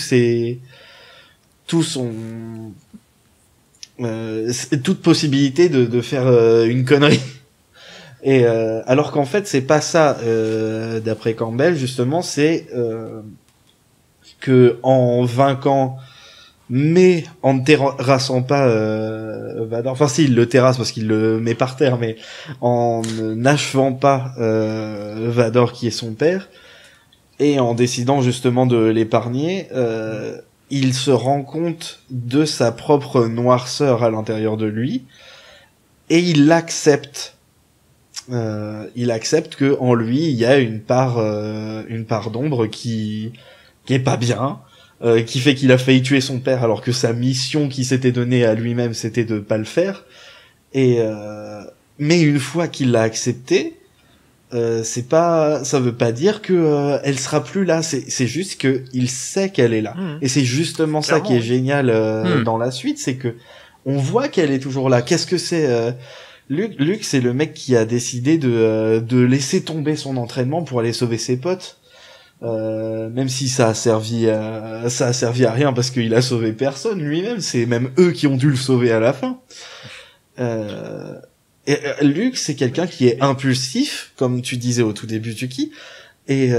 possibilité de faire une connerie. Et alors qu'en fait, c'est pas ça, d'après Campbell, justement, c'est que en vainquant, mais en ne terrassant pas Vador, enfin si, il le terrasse parce qu'il le met par terre, mais en n'achevant pas Vador qui est son père, et en décidant justement de l'épargner, il se rend compte de sa propre noirceur à l'intérieur de lui, et il accepte que en lui il y a une part d'ombre qui est pas bien, qui fait qu'il a failli tuer son père alors que sa mission qu'il s'était donnée à lui-même c'était de pas le faire. Et mais une fois qu'il l'a accepté, ça veut pas dire que elle sera plus là, c'est juste que il sait qu'elle est là. Et c'est justement ça qui est génial dans la suite, c'est que on voit qu'elle est toujours là. Qu'est-ce que c'est Luke, c'est le mec qui a décidé de laisser tomber son entraînement pour aller sauver ses potes. Même si ça a servi à rien parce qu'il a sauvé personne lui-même, c'est même eux qui ont dû le sauver à la fin. Et Luke, c'est quelqu'un qui est impulsif, comme tu disais au tout début, Tuki, et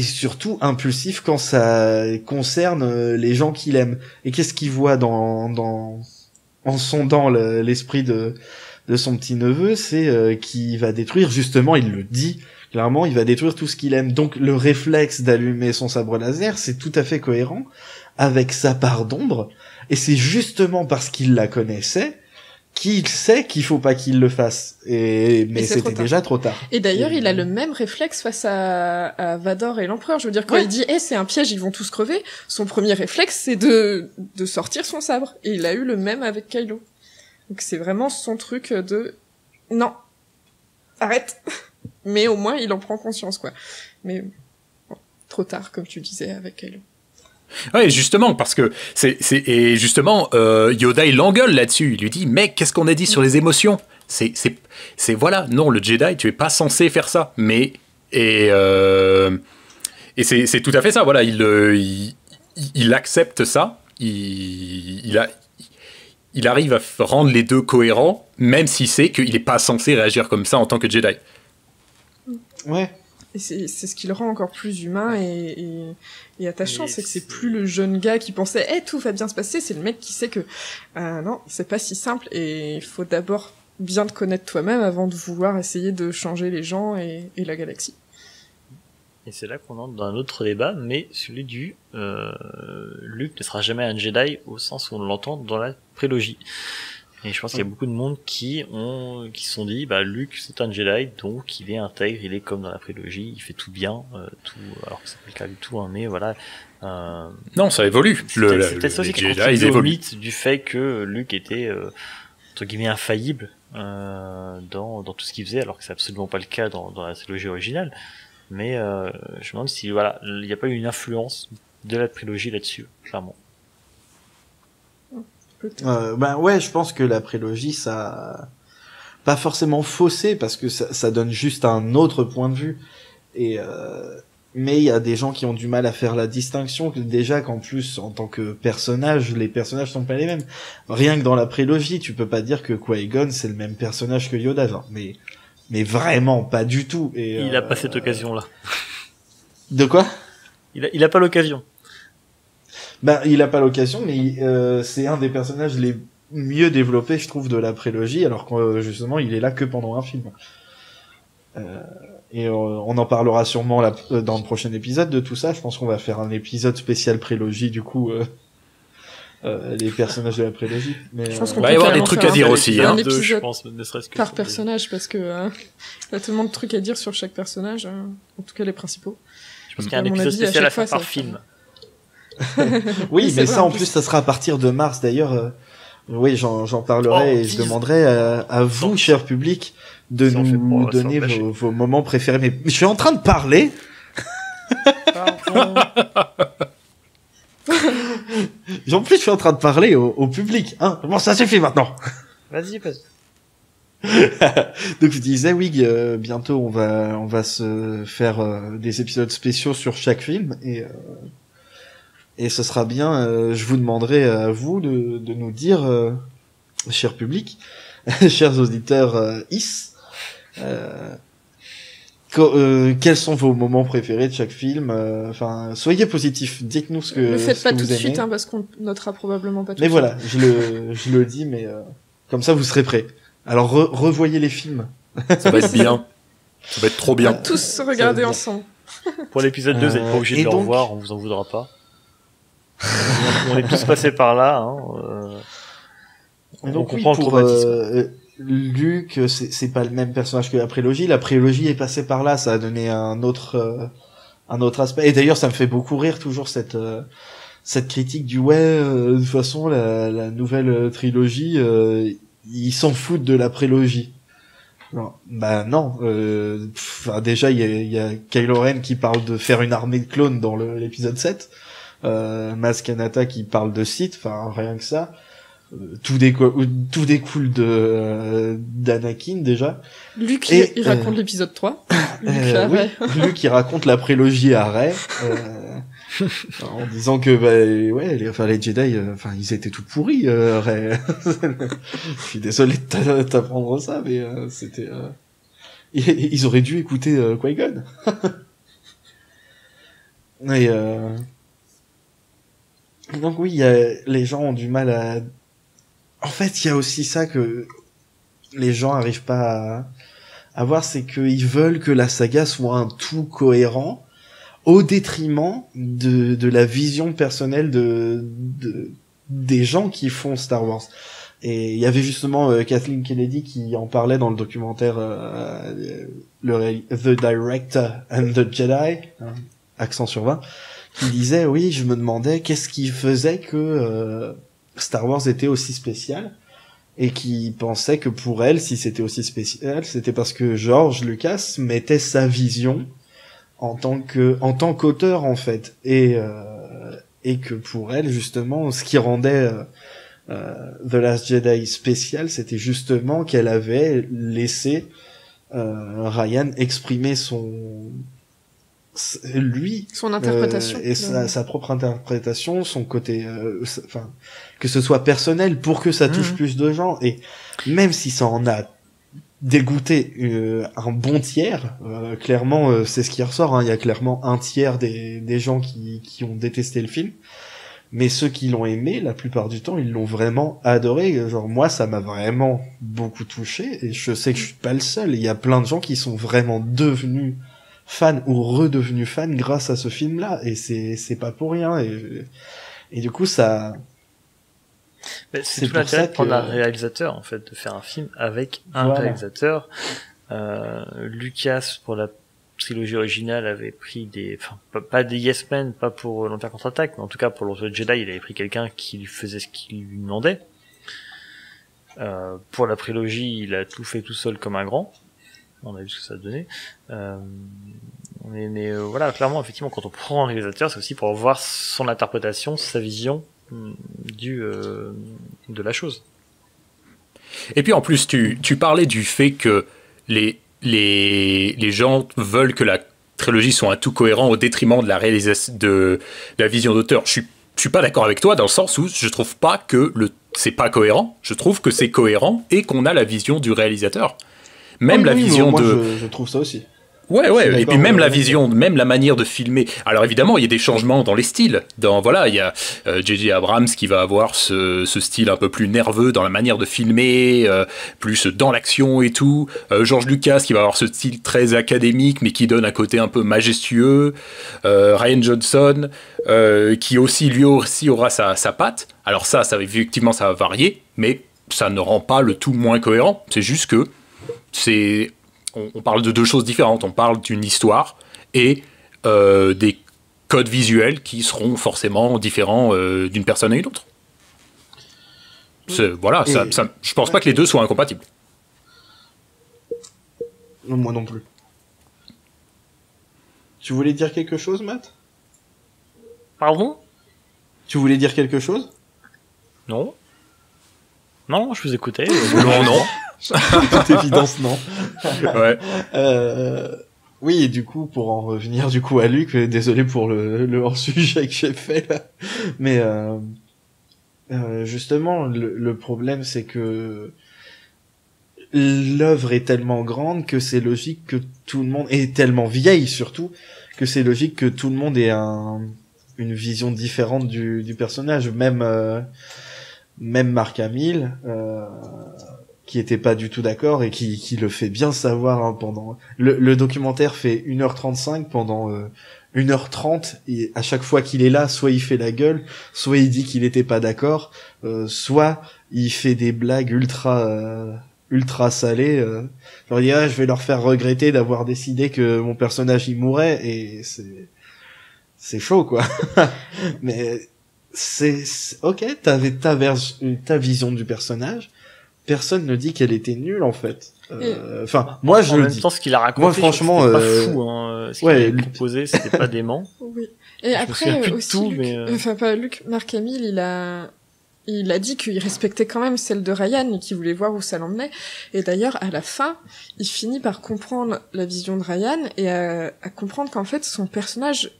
surtout impulsif quand ça concerne les gens qu'il aime. Et qu'est-ce qu'il voit en sondant l'esprit de son petit neveu, c'est qu'il va détruire, justement, il le dit clairement, il va détruire tout ce qu'il aime. Donc le réflexe d'allumer son sabre laser, c'est tout à fait cohérent avec sa part d'ombre, et c'est justement parce qu'il la connaissait qu'il sait qu'il faut pas qu'il le fasse. Mais c'était déjà trop tard. Et d'ailleurs, il a le même réflexe face à Vador et l'Empereur. Je veux dire, quand il dit c'est un piège, ils vont tous crever, son premier réflexe, c'est de sortir son sabre. Et il a eu le même avec Kylo. Donc c'est vraiment son truc de... Non, arrête. Mais au moins, il en prend conscience, quoi. Mais bon, trop tard, comme tu disais, avec Kylo. Ouais, justement, parce que et justement, Yoda, il l'engueule là-dessus. Il lui dit, mec, qu'est-ce qu'on a dit sur les émotions? C'est voilà, non, le Jedi, tu es pas censé faire ça. Mais, et c'est tout à fait ça, voilà, il accepte ça, il arrive à rendre les deux cohérents, même s'il sait qu'il est pas censé réagir comme ça en tant que Jedi. Ouais. Et c'est ce qui le rend encore plus humain et attachant, c'est que c'est plus le jeune gars qui pensait tout va bien se passer, c'est le mec qui sait que non, c'est pas si simple, et il faut d'abord bien te connaître toi-même avant de vouloir essayer de changer les gens et la galaxie. Et c'est là qu'on entre dans un autre débat, mais celui du Luke ne sera jamais un Jedi au sens où on l'entend dans la prélogie. Et je pense qu'il y a beaucoup de monde qui se sont dit, Luke c'est un Jedi, donc il est intègre, il est comme dans la prélogie, il fait tout bien, tout, alors que c'est pas le cas du tout, hein, mais voilà. Non, ça évolue. C'est peut-être ça aussi qui contribue au mythe du fait que Luke était entre guillemets infaillible dans tout ce qu'il faisait, alors que c'est absolument pas le cas dans la trilogie originale. Mais je me demande si voilà, il n'y a pas eu une influence de la prélogie là-dessus, clairement. Ouais, je pense que la prélogie, ça pas forcément faussé, parce que ça donne juste un autre point de vue. Et mais il y a des gens qui ont du mal à faire la distinction, que déjà qu'en plus en tant que personnage, les personnages sont pas les mêmes. Rien que dans la prélogie, tu peux pas dire que Qui-Gon c'est le même personnage que Yoda, genre, mais vraiment pas du tout. Et il a pas cette occasion-là. De quoi? Il a pas l'occasion. Il a pas l'occasion, mais c'est un des personnages mieux développé, je trouve, de la prélogie, alors que justement, il est là que pendant un film. Et on en parlera sûrement dans le prochain épisode de tout ça. Je pense qu'on va faire un épisode spécial prélogie, du coup, les personnages de la prélogie. Mais, Je pense qu'on va peut y avoir carrément des trucs faire à dire aussi, un hein. épisode Je pense, ne serait-ce que par pour personnage, parce que il y a tellement de trucs à dire sur chaque personnage, en tout cas les principaux. Je pense qu'il y a un À mon épisode avis, à spécial à chaque fois, faire par ça- film. Oui, c'est mais vrai, ça, en en plus. plus, ça sera à partir de mars, d'ailleurs. Oui, j'en parlerai Oh, et je dis- demanderai à vous, Sans- cher public, de sans fait nous pour- sans donner bâcher. vos moments préférés. Mais je suis en train de parler. Pardon. En plus, je suis en train de parler au public. Hein. Bon, ça suffit maintenant. Vas-y. Donc je disais, oui, bientôt on va se faire des épisodes spéciaux sur chaque film et ce sera bien. Je vous demanderai à vous de nous dire, cher public, chers auditeurs, quels sont vos moments préférés de chaque film. Enfin, soyez positifs. Dites-nous ce que Ne faites ce pas que tout vous de aimez. suite, hein, parce qu'on notera probablement pas tout Mais de suite. voilà, je le dis, mais comme ça vous serez prêts. Alors revoyez les films. Ça va être bien. Ça va être trop On va bien. tous se regarder ensemble. Pour l'épisode 2, vous n'êtes pas obligé et de le donc- revoir, on vous en voudra pas. On est tous passés par là. Hein. Et On donc oui, comprend le pour traumatisme. Luc, c'est pas le même personnage que la prélogie. La prélogie est passée par là, ça a donné un autre aspect. Et d'ailleurs, ça me fait beaucoup rire toujours cette critique du de toute façon la nouvelle trilogie, ils s'en foutent de la prélogie. Non, bah non. Déjà, il y a Kylo Ren qui parle de faire une armée de clones dans l'épisode 7. Maz Kanata qui parle de Sith. Enfin, rien que ça. Tout découle d'Anakin déjà. Luc, Et, il raconte l'épisode 3. Luc, Oui, arrête. Luc qui raconte la prélogie à Rey, en disant que les Jedi, ils étaient tout pourris. Rey. Je suis désolé de t'apprendre ça, mais c'était. Ils auraient dû écouter Qui-Gon. Et donc oui, les gens ont du mal à. En fait, il y a aussi ça que les gens arrivent pas à voir, c'est qu'ils veulent que la saga soit un tout cohérent au détriment de la vision personnelle des gens qui font Star Wars. Et il y avait justement Kathleen Kennedy qui en parlait dans le documentaire The Director and the Jedi, hein, accent sur 20, qui disait oui, je me demandais qu'est-ce qui faisait que Star Wars était aussi spécial, et qui pensait que pour elle, si c'était aussi spécial, c'était parce que George Lucas mettait sa vision en tant qu'auteur en fait, et que pour elle justement, ce qui rendait The Last Jedi spécial, c'était justement qu'elle avait laissé Ryan exprimer son interprétation et sa propre interprétation, son côté que ce soit personnel pour que ça touche plus de gens. Et même si ça en a dégoûté un bon tiers, clairement c'est ce qui ressort, hein, il y a clairement un tiers des gens qui ont détesté le film, mais ceux qui l'ont aimé, la plupart du temps ils l'ont vraiment adoré. Genre moi ça m'a vraiment beaucoup touché, et je sais que je suis pas le seul, il y a plein de gens qui sont vraiment devenus fan ou redevenus fan grâce à ce film-là, et c'est pas pour rien, et du coup ça. C'est tout l'intérêt de prendre un réalisateur, en fait, de faire un film avec un réalisateur. Lucas, pour la trilogie originale, avait pris pas des Yes Men, pas pour l'Empire contre-attaque, mais en tout cas pour l'Autre Jedi, il avait pris quelqu'un qui lui faisait ce qu'il lui demandait. Pour la prélogie, il a tout fait tout seul comme un grand. On a vu ce que ça donnait. Mais voilà, clairement, effectivement, quand on prend un réalisateur, c'est aussi pour voir son interprétation, sa vision de la chose. Et puis en plus, tu parlais du fait que les gens veulent que la trilogie soit un tout cohérent au détriment de la réalisation de la vision d'auteur. Je suis pas d'accord avec toi dans le sens où je trouve pas que c'est pas cohérent. Je trouve que c'est cohérent et qu'on a la vision du réalisateur. Même la vision moi, de. Je trouve ça aussi. Ouais, Je suis et puis d'accord, même la ouais. vision, même la manière de filmer. Alors évidemment, il y a des changements dans les styles. Voilà, il y a J.J. Abrams qui va avoir ce style un peu plus nerveux dans la manière de filmer, plus dans l'action et tout. George Lucas qui va avoir ce style très académique, mais qui donne un côté un peu majestueux. Rian Johnson qui aussi lui aussi aura sa patte. Alors ça effectivement, ça va varier, mais ça ne rend pas le tout moins cohérent. C'est juste que on parle de deux choses différentes. On parle d'une histoire et des codes visuels qui seront forcément différents d'une personne à une autre. Voilà, je pense pas que les deux soient incompatibles. Non, moi non plus. Tu voulais dire quelque chose, Matt? Pardon? Tu voulais dire quelque chose? Non. Non, je vous écoutais. Non. De toute évidence, non. Ouais. Oui, et du coup, pour en revenir du coup à Luc, désolé pour le hors-sujet que j'ai fait là, mais justement, le problème c'est que l'œuvre est tellement grande que c'est logique que tout le monde, est tellement vieille surtout, que c'est logique que tout le monde ait une vision différente du personnage, même Mark Hamill, qui était pas du tout d'accord et qui le fait bien savoir hein, pendant le documentaire fait 1h35 pendant 1h30 et à chaque fois qu'il est là, soit il fait la gueule, soit il dit qu'il était pas d'accord, soit il fait des blagues ultra salées, genre il dit je vais leur faire regretter d'avoir décidé que mon personnage il mourrait et c'est chaud quoi. Mais c'est ok, t'avais ta vision du personnage. Personne ne dit qu'elle était nulle en fait. Enfin, moi je en le même dis. temps, ce qu'il a raconté, Moi, franchement, c'était pas fou. Hein. Ce qu'il ouais, avait proposé, c'était pas dément. Oui. Et Je me souviens après plus de aussi, tout, Luc, mais enfin pas Luc, Mark Hamill, il a dit qu'il respectait quand même celle de Ryan et qu'il voulait voir où ça l'emmenait. Et d'ailleurs, à la fin, il finit par comprendre la vision de Ryan et à comprendre qu'en fait, son personnage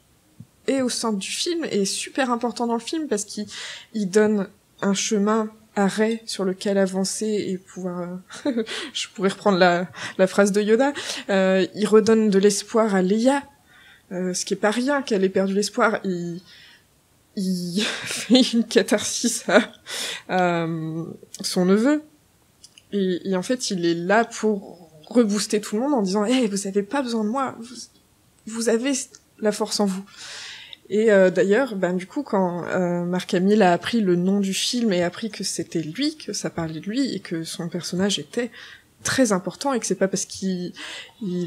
est au centre du film et est super important dans le film parce qu'il donne un chemin à Rey sur lequel avancer et pouvoir je pourrais reprendre la phrase de Yoda, il redonne de l'espoir à Leia, ce qui est pas rien qu'elle ait perdu l'espoir, il fait une catharsis à son neveu et en fait il est là pour rebooster tout le monde en disant vous avez pas besoin de moi, vous avez la force en vous. Et d'ailleurs, du coup, quand Mark Hamill a appris le nom du film et appris que c'était lui, que ça parlait de lui et que son personnage était très important et que c'est pas parce qu'il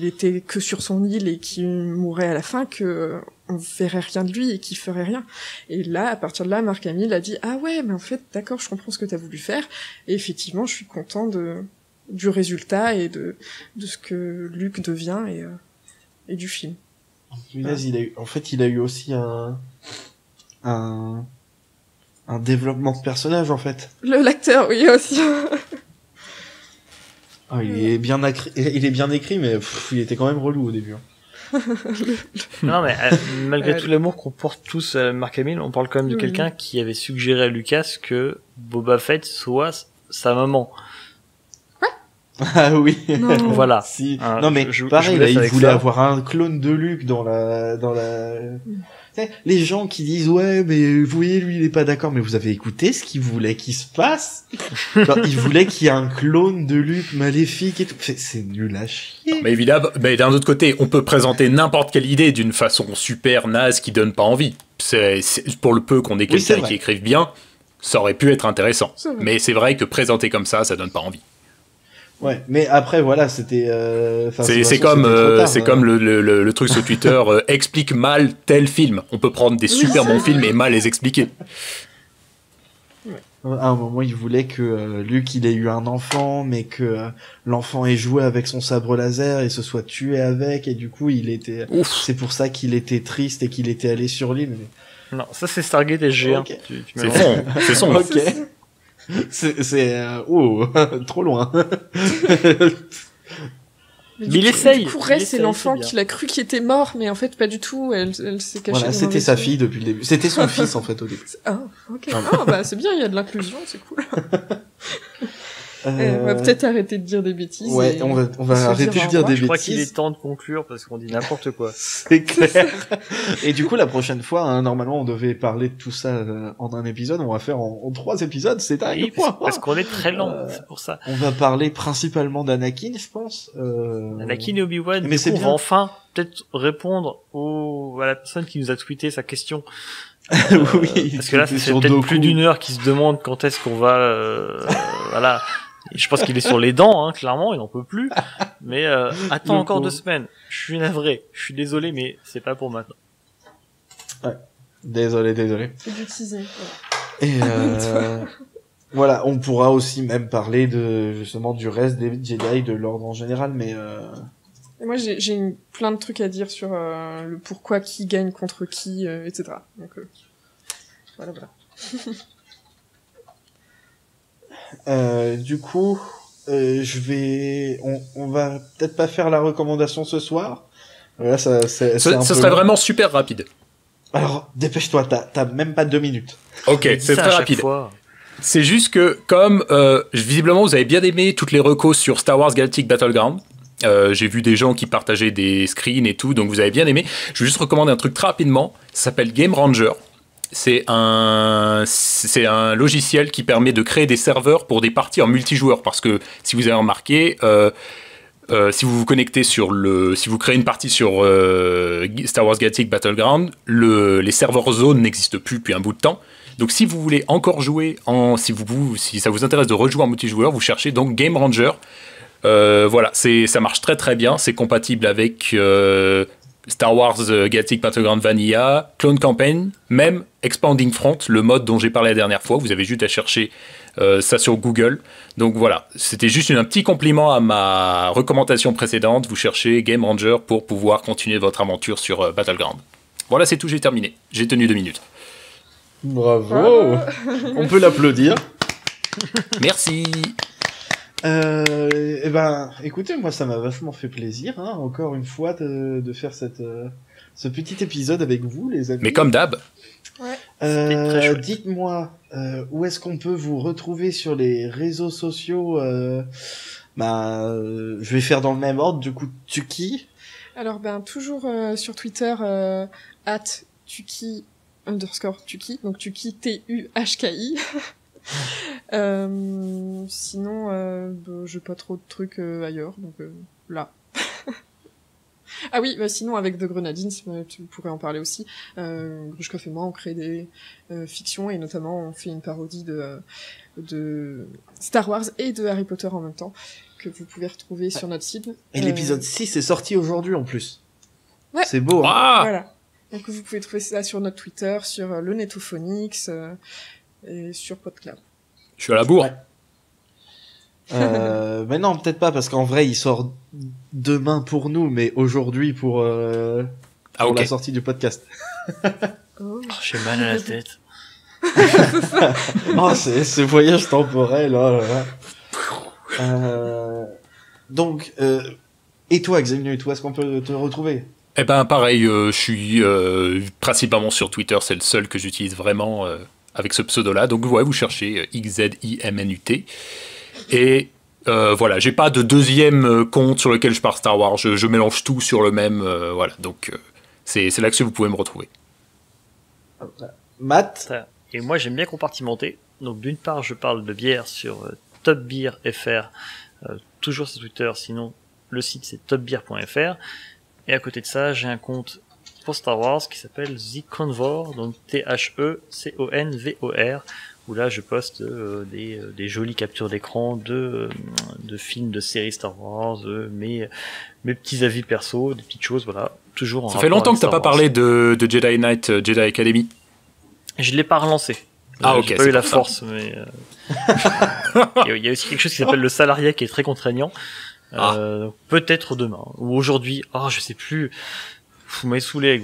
était que sur son île et qu'il mourrait à la fin que on verrait rien de lui et qu'il ferait rien. Et là, à partir de là, Mark Hamill a dit ah ouais, mais en fait, d'accord, je comprends ce que t'as voulu faire. Et effectivement, je suis content du résultat et de ce que Luke devient et du film. Il a eu aussi un développement de personnage en fait. L'acteur, oui aussi. Il est bien écrit, mais il était quand même relou au début. Non, mais malgré tout l'amour qu'on porte tous à Mark Hamill, on parle quand même de quelqu'un qui avait suggéré à Lucas que Boba Fett soit sa maman. Ah oui. Non. Voilà. Si. Ah, non mais je pareil, vous là, laisse il avec voulait ça. avoir un clone de Luke dans la. Tu sais, les gens qui disent ouais mais vous voyez lui il est pas d'accord, mais vous avez écouté ce qu'il voulait qu'il se passe. Genre, il voulait qu'il y ait un clone de Luke maléfique et tout. C'est nul à chier. Mais évidemment, mais d'un autre côté, on peut présenter n'importe quelle idée d'une façon super naze qui donne pas envie. C'est pour le peu qu'on ait Oui, c'est quelqu'un vrai. qui écrive bien, ça aurait pu être intéressant. C'est vrai. Mais c'est vrai que présenter comme ça donne pas envie. Ouais, mais après voilà, c'était. C'est comme le truc sur Twitter, explique mal tel film. On peut prendre des super bons films et mal les expliquer. À un moment, il voulait que Luke il ait eu un enfant, mais que l'enfant ait joué avec son sabre laser et se soit tué avec, et du coup il était. Ouf. C'est pour ça qu'il était triste et qu'il était allé sur l'île. Mais... Non, ça c'est Stargate SG1. Ok. C'est fond, c'est son. Ok. C'est trop loin. Mais Mais il coup, essaye. Du coup, Rey, Il c'est essaye, l'enfant c'est bien. qu'il a cru qu'il était mort, mais en fait, pas du tout. Elle s'est cachée. Voilà, dans c'était un sa vaisseau. fille depuis le début. C'était son fils en fait au début. Ah, ok. Ah, bah, c'est bien, il y a de l'inclusion, c'est cool. On va peut-être arrêter de dire des bêtises. Ouais, et on va se arrêter dire de au dire revoir. des Je crois qu'il bêtises. est temps de conclure parce qu'on dit n'importe quoi. C'est clair. Et du coup, la prochaine fois, hein, normalement, on devait parler de tout ça en un épisode. On va faire en 3 épisodes. C'est dingue. Oui, parce qu'on est très lent, c'est pour ça. On va parler principalement d'Anakin, je pense. Anakin et Obi-Wan, Mais du c'est coup, on bien. va enfin peut-être répondre à la personne qui nous a tweeté sa question. Oui. Parce que là, ça c'était fait sur peut-être Doku. plus d'1 heure qu'il se demande quand est-ce qu'on va... voilà. Et je pense qu'il est sur les dents, hein, clairement, il n'en peut plus. Mais attends Le encore pauvre. 2 semaines. Je suis navré, je suis désolé, mais c'est pas pour maintenant. Désolé. C'est du teasing. Et voilà, on pourra aussi même parler de justement du reste des Jedi, de l'ordre en général, mais Et moi, j'ai plein de trucs à dire sur le pourquoi qui gagne contre qui, etc. Donc, voilà. du coup, on va peut-être pas faire la recommandation ce soir. Là, c'est un Ce peu serait long. vraiment super rapide. Alors, dépêche-toi, t'as même pas 2 minutes. Ok, On dit c'est ça très à chaque rapide. fois. C'est juste que, comme visiblement vous avez bien aimé toutes les recos sur Star Wars Galactic Battleground, j'ai vu des gens qui partageaient des screens et tout, donc vous avez bien aimé. Je vais juste recommander un truc très rapidement. Ça s'appelle Game Ranger. C'est un logiciel qui permet de créer des serveurs pour des parties en multijoueur. Parce que si vous avez remarqué, si vous vous connectez si vous créez une partie sur Star Wars Galactic Battleground, les serveurs zones n'existent plus depuis un bout de temps. Donc si vous voulez encore jouer, si ça vous intéresse de rejouer en multijoueur, vous cherchez donc Game Ranger. Voilà, ça marche très très bien. C'est compatible avec Star Wars Galactic Battleground Vanilla, Clone Campaign, même Expanding Front, le mode dont j'ai parlé la dernière fois. Vous avez juste à chercher ça sur Google. Donc voilà, c'était juste un petit compliment à ma recommandation précédente. Vous cherchez Game Ranger pour pouvoir continuer votre aventure sur Battleground. Voilà, c'est tout, j'ai terminé. J'ai tenu 2 minutes. Bravo. On peut l'applaudir. Merci. Eh ben, écoutez, moi, ça m'a vachement fait plaisir, hein, encore une fois, de faire ce petit épisode avec vous, les amis. Mais comme d'hab. C'était très chouette. Dites-moi, où est-ce qu'on peut vous retrouver sur les réseaux sociaux je vais faire dans le même ordre, du coup, Tuki. Alors, toujours sur Twitter, @Tuki_Tuki, donc Tuki, T-U-H-K-I. Sinon, j'ai pas trop de trucs ailleurs, donc là. Ah oui, sinon avec The Grenadines, tu pourrais en parler aussi. Grushkov et moi, on crée des fictions, et notamment on fait une parodie de Star Wars et de Harry Potter en même temps, que vous pouvez retrouver sur notre site. Et l'épisode 6 est sorti aujourd'hui en plus. Ouais. C'est beau, hein. Ah Voilà. Donc vous pouvez trouver ça sur notre Twitter, sur le Netophonix et sur PodCloud. Je suis à la bourre. Ouais. Mais non, peut-être pas, parce qu'en vrai, il sort demain pour nous, mais aujourd'hui pour ok. la sortie du podcast. Oh. J'ai mal à la tête. Oh, c'est voyage temporel, oh là là. Donc, et toi, Xavier, où est-ce qu'on peut te retrouver? Eh ben pareil, je suis principalement sur Twitter, c'est le seul que j'utilise vraiment avec ce pseudo-là. Donc ouais, vous cherchez XZIMNUT. Et voilà, j'ai pas de deuxième compte sur lequel je parle Star Wars, je mélange tout sur le même, voilà. Donc c'est là que vous pouvez me retrouver. Matt? Et moi, j'aime bien compartimenter. Donc, d'une part, je parle de bière sur Top Beer FR, toujours sur Twitter. Sinon, le site, c'est topbeer.fr. Et à côté de ça, j'ai un compte pour Star Wars qui s'appelle The Convor, donc THECONVOR, où là, je poste des jolies captures d'écran de films, de séries Star Wars, mes petits avis perso, des petites choses, voilà. Toujours en Ça fait rapport longtemps avec que t'as Star pas Wars. parlé de Jedi Knight, Jedi Academy. Je l'ai pas relancé. Ah, ok, J'ai pas c'est eu la pour ça. force, mais il y a aussi quelque chose qui s'appelle le salariat qui est très contraignant. Peut-être demain ou aujourd'hui. Oh, je sais plus. Vous m'avez saoulé avec